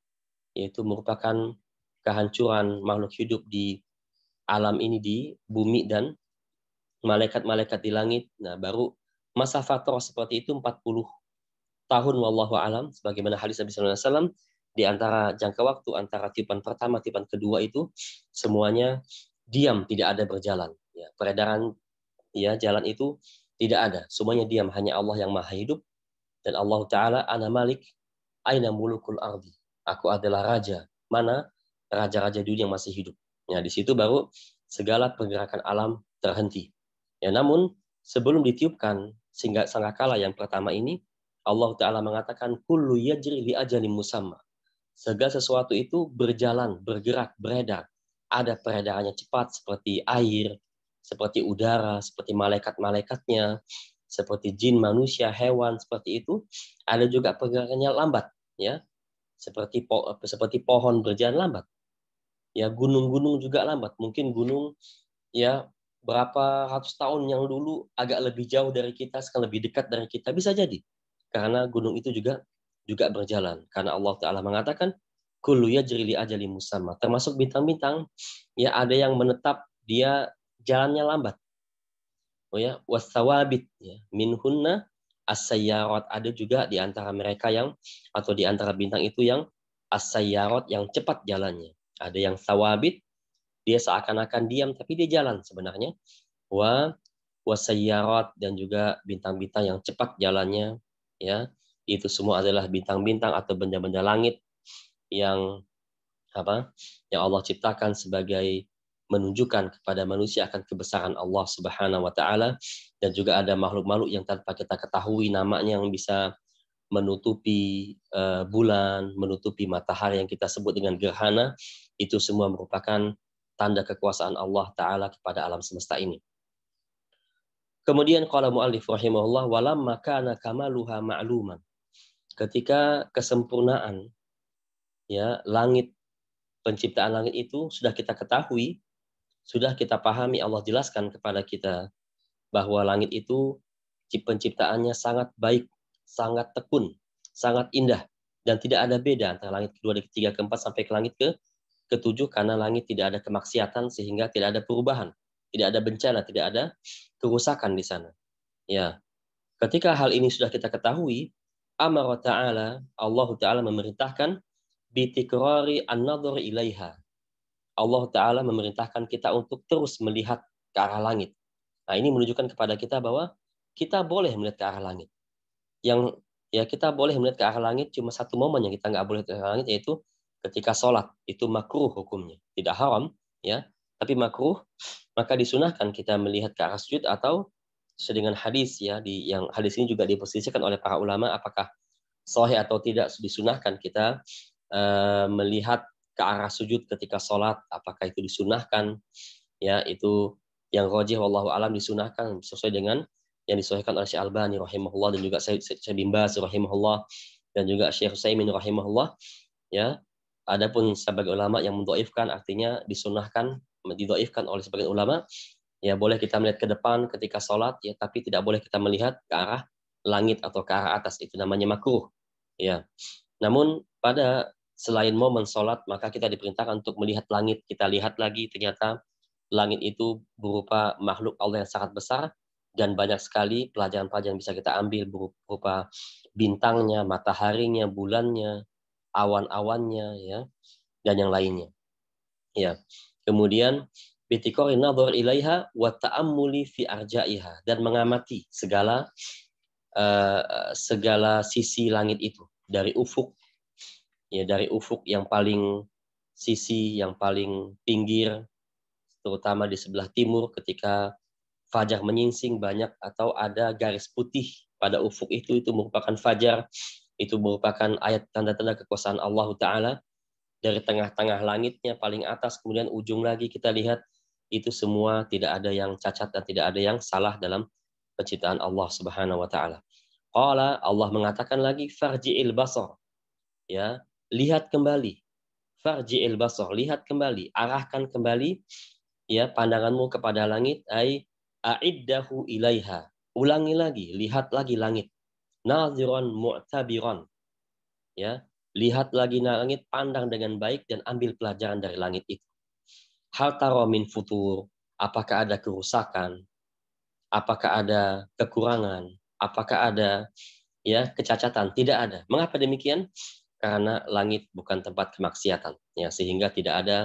yaitu merupakan kehancuran makhluk hidup di alam ini, di bumi, dan malaikat-malaikat di langit. Nah, baru masa fatrah seperti itu 40 tahun, wallahu alam, sebagaimana hadis Nabi sallallahu alaihi wasallam, di antara jangka waktu antara tiupan pertama tiupan kedua itu semuanya diam, tidak ada berjalan, ya. Peredaran, ya, jalan itu tidak ada, semuanya diam, hanya Allah yang maha hidup. Dan Allah Ta'ala, ana malik aina mulukul ardi, aku adalah raja, mana raja-raja dunia yang masih hidup. Ya, di situ baru segala pergerakan alam terhenti. Ya, namun sebelum ditiupkan sehingga sangkakala yang pertama ini, Allah Ta'ala mengatakan kullu yajri li ajalin musamma. Segala sesuatu itu berjalan, bergerak, beredar. Ada peredarannya cepat seperti air, seperti udara, seperti malaikat-malaikatnya, seperti jin, manusia, hewan, seperti itu. Ada juga pergerakannya lambat, ya. Seperti pohon berjalan lambat. Ya, gunung-gunung juga lambat. Mungkin gunung, ya, berapa ratus tahun yang dulu agak lebih jauh dari kita, sekarang lebih dekat dari kita, bisa jadi. Karena gunung itu juga berjalan. Karena Allah Ta'ala mengatakan, kullu yajri li ajali musamma. Termasuk bintang-bintang, ya, ada yang menetap, dia jalannya lambat. Oh, ya, wasawabit, ya, minhunna as-sayyarat. Ada juga di antara mereka yang, atau di antara bintang itu yang as-sayyarat, yang cepat jalannya. Ada yang sawabit, dia seakan-akan diam tapi dia jalan sebenarnya. Wasayyarat, dan juga bintang-bintang yang cepat jalannya, ya. Itu semua adalah bintang-bintang atau benda-benda langit yang apa? Yang Allah ciptakan sebagai menunjukkan kepada manusia akan kebesaran Allah Subhanahu wa taala, dan juga ada makhluk-makhluk yang tanpa kita ketahui namanya yang bisa menutupi bulan, menutupi matahari yang kita sebut dengan gerhana. Itu semua merupakan tanda kekuasaan Allah taala kepada alam semesta ini. Kemudian qala muallif rahimahullah, walamma kana kamaluha ma'luman. Ketika kesempurnaan ya langit, penciptaan langit itu sudah kita ketahui, sudah kita pahami, Allah jelaskan kepada kita bahwa langit itu penciptaannya sangat baik, sangat tekun, sangat indah, dan tidak ada beda antara langit kedua, ketiga, keempat sampai ke langit ketujuh, karena langit tidak ada kemaksiatan sehingga tidak ada perubahan, tidak ada bencana, tidak ada kerusakan di sana. Ya, ketika hal ini sudah kita ketahui, amara ta'ala, Allah Ta'ala memerintahkan bitikrari an-nadhar ilaiha. Allah Ta'ala memerintahkan kita untuk terus melihat ke arah langit. Nah, ini menunjukkan kepada kita bahwa kita boleh melihat ke arah langit. Yang ya kita boleh melihat ke arah langit cuma satu momen yang kita nggak boleh ke arah langit, yaitu ketika sholat. Itu makruh hukumnya, tidak haram, ya, tapi makruh. Maka disunahkan kita melihat ke arah sujud, atau sesuai dengan hadis ya, yang hadis ini juga diposisikan oleh para ulama apakah sahih atau tidak, disunahkan kita melihat ke arah sujud ketika sholat, apakah itu disunahkan, ya, itu yang rajih wallahu alam disunahkan sesuai dengan yang disahihkan oleh Syekh Albani rahimahullah, dan juga Syekh bin Baz rahimahullah, dan juga Syekh Utsaimin rahimahullah, ya. Adapun sebagai ulama yang mendhaifkan, artinya disunahkan, didhaifkan oleh sebagian ulama, ya boleh kita melihat ke depan ketika sholat, ya, tapi tidak boleh kita melihat ke arah langit atau ke arah atas, itu namanya makruh, ya. Namun pada selain momen sholat, maka kita diperintahkan untuk melihat langit. Kita lihat lagi, ternyata langit itu berupa makhluk Allah yang sangat besar, dan banyak sekali pelajaran-pelajaran yang bisa kita ambil berupa bintangnya, mataharinya, bulannya, awan-awannya, ya, dan yang lainnya. Ya. Kemudian bitikori nadhar ilaiha wa ta'ammuli fi arja'iha, dan mengamati segala sisi langit itu dari ufuk, ya, dari ufuk yang paling sisi yang paling pinggir, terutama di sebelah timur ketika fajar menyingsing banyak atau ada garis putih pada ufuk itu merupakan fajar, itu merupakan ayat tanda-tanda kekuasaan Allah Ta'ala. Dari tengah-tengah langitnya paling atas, kemudian ujung lagi kita lihat, itu semua tidak ada yang cacat dan tidak ada yang salah dalam penciptaan Allah Subhanahu wa taala. Qala, Allah mengatakan lagi, farji'il basar, ya, lihat kembali. Farji'il basar, lihat kembali, arahkan kembali, ya, pandanganmu kepada langit, ai a'iddahu ilaiha, ulangi lagi, lihat lagi langit, nadhiran mu'tabiran, ya, lihat lagi langit, pandang dengan baik dan ambil pelajaran dari langit itu. Hal tara min futur, apakah ada kerusakan, apakah ada kekurangan, apakah ada, ya, kecacatan? Tidak ada. Mengapa demikian? Karena langit bukan tempat kemaksiatan, ya, sehingga tidak ada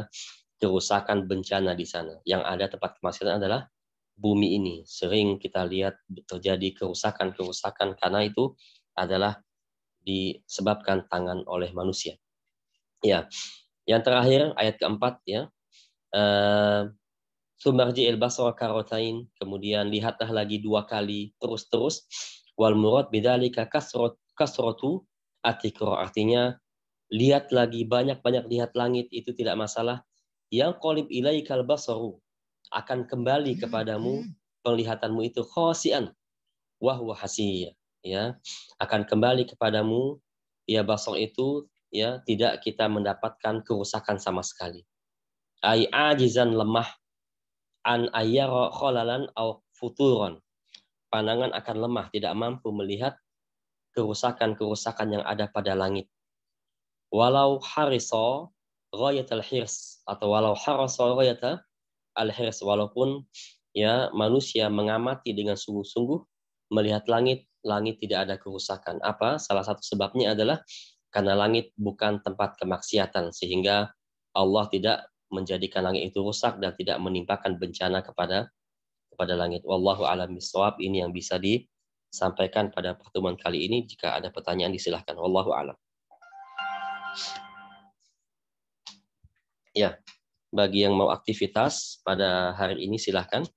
kerusakan, bencana di sana. Yang ada tempat kemaksiatan adalah bumi ini. Sering kita lihat terjadi kerusakan karena itu adalah disebabkan tangan oleh manusia. Ya, yang terakhir ayat keempat, ya, sumarji'il basara karotain, kemudian lihatlah lagi 2 kali terus-terus, wal murad bidzalika kasratu atikra, artinya lihat lagi, banyak-banyak lihat langit itu tidak masalah. Yang qalib ilaikal basaru, akan kembali kepadamu penglihatanmu itu khasian wa huwa hasir, ya, akan kembali kepadamu, ya, basar itu, ya, tidak kita mendapatkan kerusakan sama sekali. Ai ajizan, lemah, an ayyara khalalan au futuran, pandangan akan lemah, tidak mampu melihat kerusakan-kerusakan yang ada pada langit. Walau harisa ghayatul hirs, atau walau harasa ghayatul al-hirs, walaupun, ya, manusia mengamati dengan sungguh-sungguh melihat langit tidak ada kerusakan. Apa? Salah satu sebabnya adalah karena langit bukan tempat kemaksiatan, sehingga Allah tidak menjadikan langit itu rusak dan tidak menimpakan bencana kepada langit. Wallahu a'lam bishawab. Ini yang bisa disampaikan pada pertemuan kali ini. Jika ada pertanyaan disilahkan. Wallahu a'lam. Ya. bagi yang mau aktivitas pada hari ini silahkan.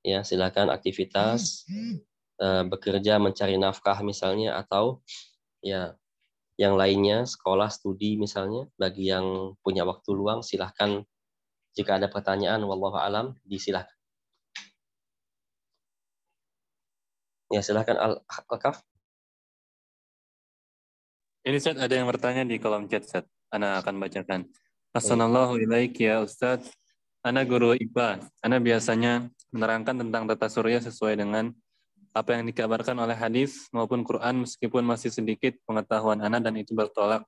Ya, silahkan aktivitas, bekerja, mencari nafkah misalnya, atau ya yang lainnya, sekolah, studi misalnya. Bagi yang punya waktu luang, silahkan. Jika ada pertanyaan, wallahu alam, disilahkan. Ya, silahkan Al-Kaf. Ini Ustaz, ada yang bertanya di kolom chat, Ustaz. Ana akan bacakan. Assalamualaikum ya Ustaz. Ana guru IPA. Ana biasanya menerangkan tentang tata surya sesuai dengan apa yang dikabarkan oleh hadis maupun Quran, meskipun masih sedikit pengetahuan Ana dan itu bertolak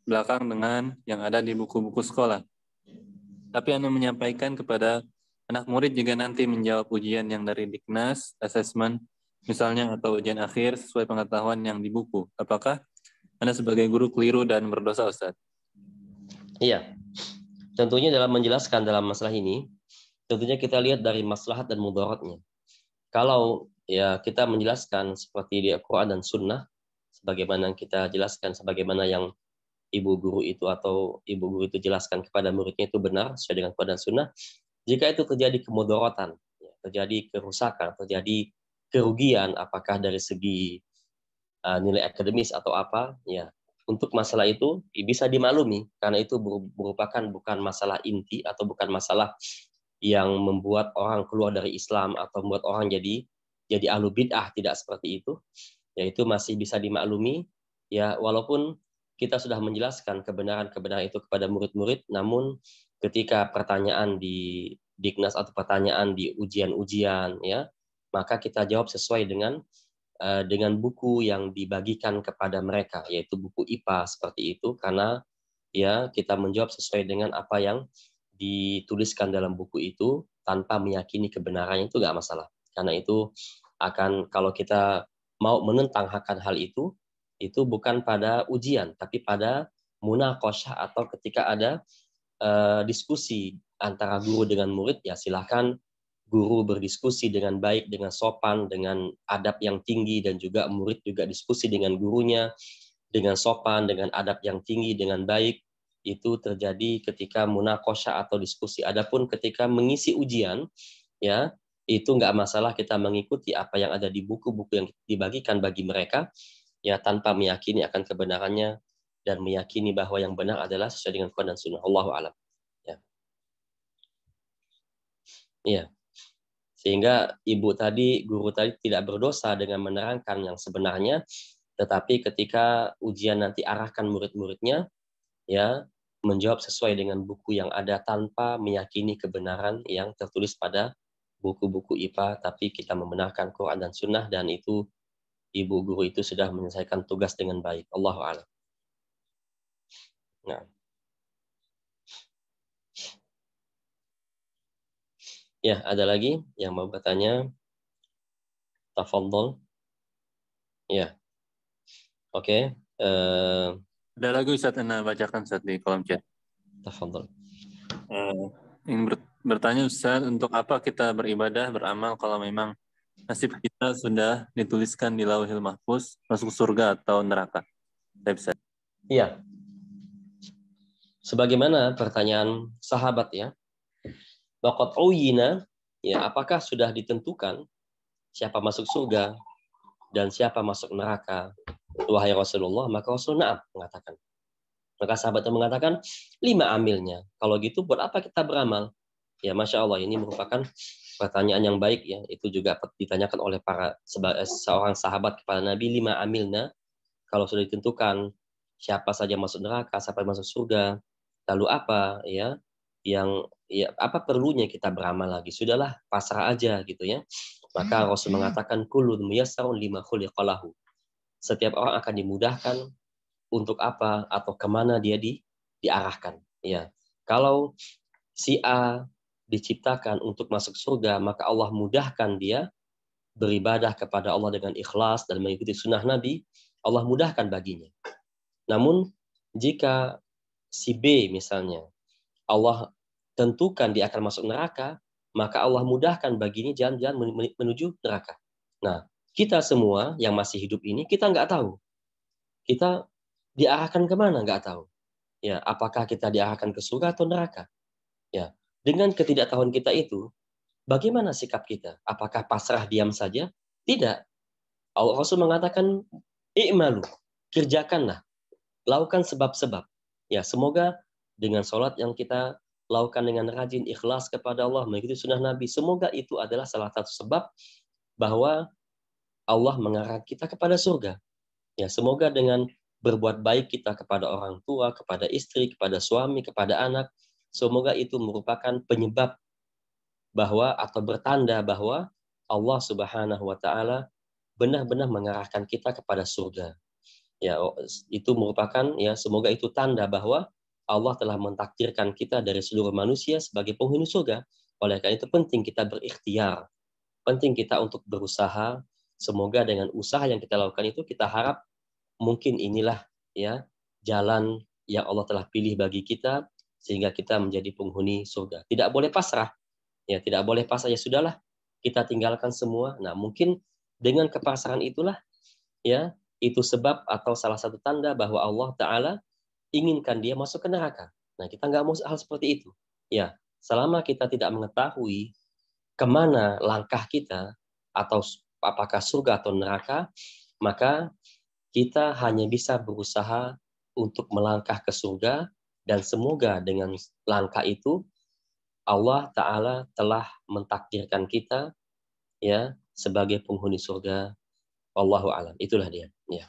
belakang dengan yang ada di buku-buku sekolah. Tapi Ana menyampaikan kepada anak murid jika nanti menjawab ujian yang dari Diknas, assessment misalnya, atau ujian akhir sesuai pengetahuan yang di buku. Apakah Anda sebagai guru keliru dan berdosa, Ustaz? Iya. Tentunya dalam menjelaskan dalam masalah ini, tentunya kita lihat dari maslahat dan mudaratnya. Kalau ya kita menjelaskan seperti di Al-Quran dan Sunnah, sebagaimana yang kita jelaskan, sebagaimana yang ibu guru itu atau ibu guru itu jelaskan kepada muridnya itu benar sesuai dengan Quran dan Sunnah. Jika itu terjadi kemudaratan, terjadi kerusakan, terjadi kerugian, apakah dari segi nilai akademis atau apa, ya untuk masalah itu bisa dimaklumi karena itu merupakan bukan masalah inti atau bukan masalah yang membuat orang keluar dari Islam atau membuat orang jadi ahlu bid'ah, tidak seperti itu. Yaitu masih bisa dimaklumi, ya walaupun kita sudah menjelaskan kebenaran-kebenaran itu kepada murid-murid, namun ketika pertanyaan di Diknas atau pertanyaan di ujian-ujian, ya maka kita jawab sesuai dengan buku yang dibagikan kepada mereka, yaitu buku IPA seperti itu, karena ya kita menjawab sesuai dengan apa yang dituliskan dalam buku itu tanpa meyakini kebenarannya itu nggak masalah. Karena itu akan, kalau kita mau menentang akan hal itu bukan pada ujian, tapi pada munaqashah atau ketika ada diskusi antara guru dengan murid, ya silahkan guru berdiskusi dengan baik, dengan sopan, dengan adab yang tinggi, dan juga murid juga diskusi dengan gurunya dengan sopan, dengan adab yang tinggi, dengan baik. Itu terjadi ketika munaqashah atau diskusi. Adapun ketika mengisi ujian, ya itu nggak masalah kita mengikuti apa yang ada di buku-buku yang dibagikan bagi mereka, ya tanpa meyakini akan kebenarannya dan meyakini bahwa yang benar adalah sesuai dengan Quran dan Sunnah. Allahu a'lam. Ya. Iya. Sehingga guru tadi tidak berdosa dengan menerangkan yang sebenarnya, tetapi ketika ujian nanti arahkan murid-muridnya, ya menjawab sesuai dengan buku yang ada tanpa meyakini kebenaran yang tertulis pada buku-buku IPA, tapi kita membenarkan Quran dan Sunnah, dan itu ibu guru itu sudah menyelesaikan tugas dengan baik. Allahu a'lam. Nah. Ya, ada lagi yang mau bertanya? Tafadhol. Ya. Oke. Ada lagi Ustaz, Anda bacakan Ustaz di kolom chat. Tafadhol. Ingin bertanya Ustaz, untuk apa kita beribadah, beramal kalau memang nasib kita sudah dituliskan di Lauhil Mahfuz, masuk surga atau neraka? Iya. Sebagaimana pertanyaan sahabat ya. Waqad uyina, ya apakah sudah ditentukan siapa masuk surga dan siapa masuk neraka? Wahai Rasulullah, maka Rasulullah mengatakan. Maka sahabat itu mengatakan 5 amilnya. Kalau gitu buat apa kita beramal? Ya Masya Allah, ini merupakan pertanyaan yang baik ya. Itu juga ditanyakan oleh seorang sahabat kepada Nabi, 5 amilnya. Kalau sudah ditentukan siapa saja masuk neraka, siapa masuk surga, lalu apa ya apa perlunya kita beramal lagi? Sudahlah, pasrah aja gitu ya. Maka Rasul mengatakan kullun muyassarun lima khuliqalahu. Setiap orang akan dimudahkan untuk apa atau kemana dia diarahkan. Ya, kalau si A diciptakan untuk masuk surga, maka Allah mudahkan dia beribadah kepada Allah dengan ikhlas dan mengikuti sunnah Nabi. Allah mudahkan baginya. Namun jika si B misalnya Allah tentukan dia akan masuk neraka, maka Allah mudahkan baginya jalan-jalan menuju neraka. Nah, kita semua yang masih hidup ini kita nggak tahu. Kita diarahkan kemana nggak tahu. Ya, apakah kita diarahkan ke surga atau neraka? Ya, dengan ketidaktahuan kita itu, bagaimana sikap kita? Apakah pasrah diam saja? Tidak. Allah Rasul mengatakan, i'malu, kerjakanlah, lakukan sebab-sebab. Ya, semoga dengan sholat yang kita lakukan dengan rajin, ikhlas kepada Allah, mengikuti sunnah Nabi, semoga itu adalah salah satu sebab bahwa Allah mengarahkan kita kepada surga. Ya, semoga dengan berbuat baik kita kepada orang tua, kepada istri, kepada suami, kepada anak, semoga itu merupakan penyebab bahwa atau bertanda bahwa Allah Subhanahu wa taala benar-benar mengarahkan kita kepada surga. Ya, itu merupakan ya semoga itu tanda bahwa Allah telah mentakdirkan kita dari seluruh manusia sebagai penghuni surga. Oleh karena itu penting kita berikhtiar, penting kita untuk berusaha. Semoga dengan usaha yang kita lakukan itu kita harap mungkin inilah ya jalan yang Allah telah pilih bagi kita sehingga kita menjadi penghuni surga. Tidak boleh pasrah. Ya, tidak boleh pasrah, ya sudahlah, kita tinggalkan semua. Nah, mungkin dengan kepasrahan itulah ya itu sebab atau salah satu tanda bahwa Allah Ta'ala inginkan dia masuk ke neraka. Nah, kita nggak mau hal seperti itu. Ya, selama kita tidak mengetahui kemana langkah kita, atau apakah surga atau neraka, maka kita hanya bisa berusaha untuk melangkah ke surga, dan semoga dengan langkah itu Allah Ta'ala telah mentakdirkan kita ya sebagai penghuni surga. Wallahu a'lam. Itulah dia. Ya.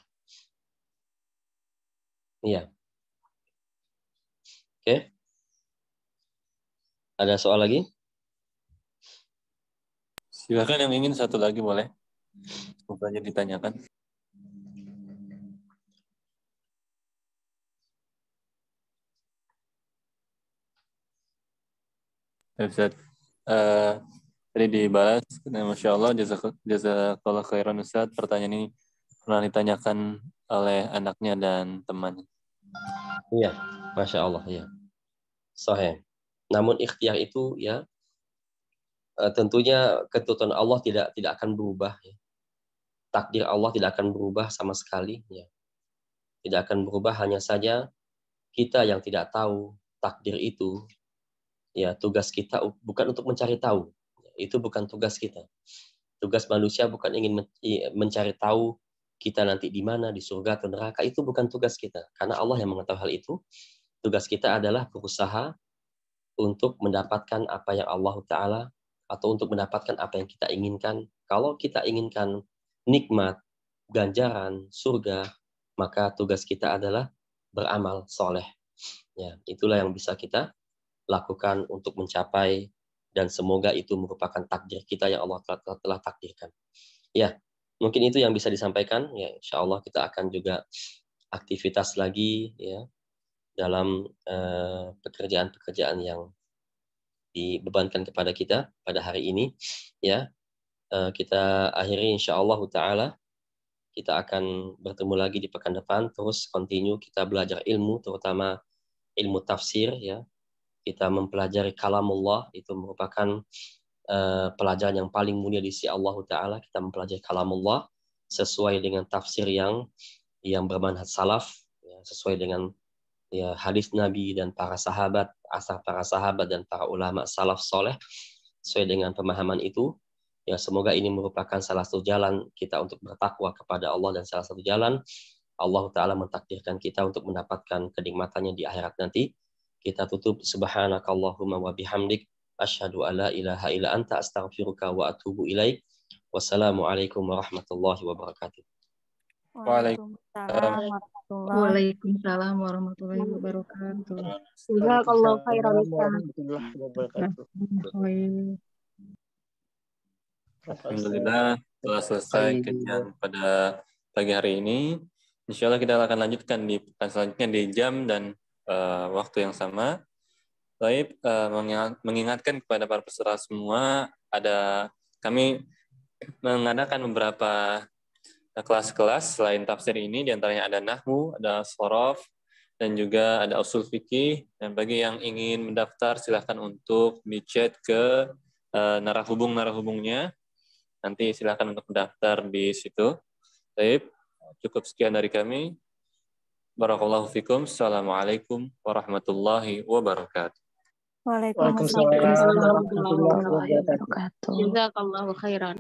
Iya. Oke. Ada soal lagi? Silakan yang ingin satu lagi boleh. Semoga aja ditanyakan. Ustaz, tadi dibalas, Masya Allah, jazakallah khairan Ustaz. Pertanyaan ini pernah ditanyakan oleh anaknya dan temannya. Iya. Masya Allah. Ya. Sahih. Namun ikhtiar itu ya tentunya ketentuan Allah tidak akan berubah. Ya. Takdir Allah tidak akan berubah sama sekali. Ya. Tidak akan berubah, hanya saja kita yang tidak tahu takdir itu. Ya, tugas kita bukan untuk mencari tahu. Itu bukan tugas kita. Tugas manusia bukan ingin mencari tahu kita nanti di mana, di surga atau neraka. Itu bukan tugas kita. Karena Allah yang mengetahui hal itu. Tugas kita adalah berusaha untuk mendapatkan apa yang Allah Ta'ala, atau untuk mendapatkan apa yang kita inginkan. Kalau kita inginkan nikmat, ganjaran, surga, maka tugas kita adalah beramal soleh. Ya, itulah yang bisa kita lakukan untuk mencapai, dan semoga itu merupakan takdir kita yang Allah telah takdirkan. Ya, mungkin itu yang bisa disampaikan. Ya, insya Allah kita akan juga aktivitas lagi ya dalam pekerjaan-pekerjaan yang dibebankan kepada kita pada hari ini. Ya, kita akhiri insya Allah Taala. Kita akan bertemu lagi di pekan depan. Terus continue kita belajar ilmu, terutama ilmu tafsir ya. Kita mempelajari kalamullah, itu merupakan pelajaran yang paling mulia di sisi Allah Ta'ala. Kita mempelajari kalamullah sesuai dengan tafsir yang bermanhaj salaf, ya, sesuai dengan ya, hadis Nabi dan para sahabat, asal para sahabat dan para ulama salaf soleh, sesuai dengan pemahaman itu. Ya, semoga ini merupakan salah satu jalan kita untuk bertakwa kepada Allah, dan salah satu jalan Allah Ta'ala mentakdirkan kita untuk mendapatkan kenikmatannya di akhirat nanti. Kita tutup subhanakallahumma wa bihamdik asyhadu alla ilaha illa anta astaghfiruka wa atubu ilaik. Wassalamualaikum warahmatullahi wabarakatuh. Waalaikumsalam warahmatullahi Waalaikumsalam warahmatullahi wabarakatuh. Jazakallahu khairan. warahmatullahi wabarakatuh. Alhamdulillah telah selesai kajian pada pagi hari ini. Insya Allah kita akan lanjutkan di pekan selanjutnya di jam dan waktu yang sama. Baik, mengingatkan kepada para peserta semua, kami mengadakan beberapa kelas-kelas selain tafsir ini, diantaranya ada nahwu, ada shorof, dan juga ada usul fikih. Dan bagi yang ingin mendaftar, silahkan untuk di-chat ke narahubungnya. Nanti silahkan untuk mendaftar di situ. Baik, cukup sekian dari kami. Barakallahu fikum. Assalamualaikum warahmatullahi wabarakatuh. Waalaikumsalam Waalaikumsalam warahmatullahi warahmatullahi wabarakatuh. wabarakatuh. Jazakallahu khairan.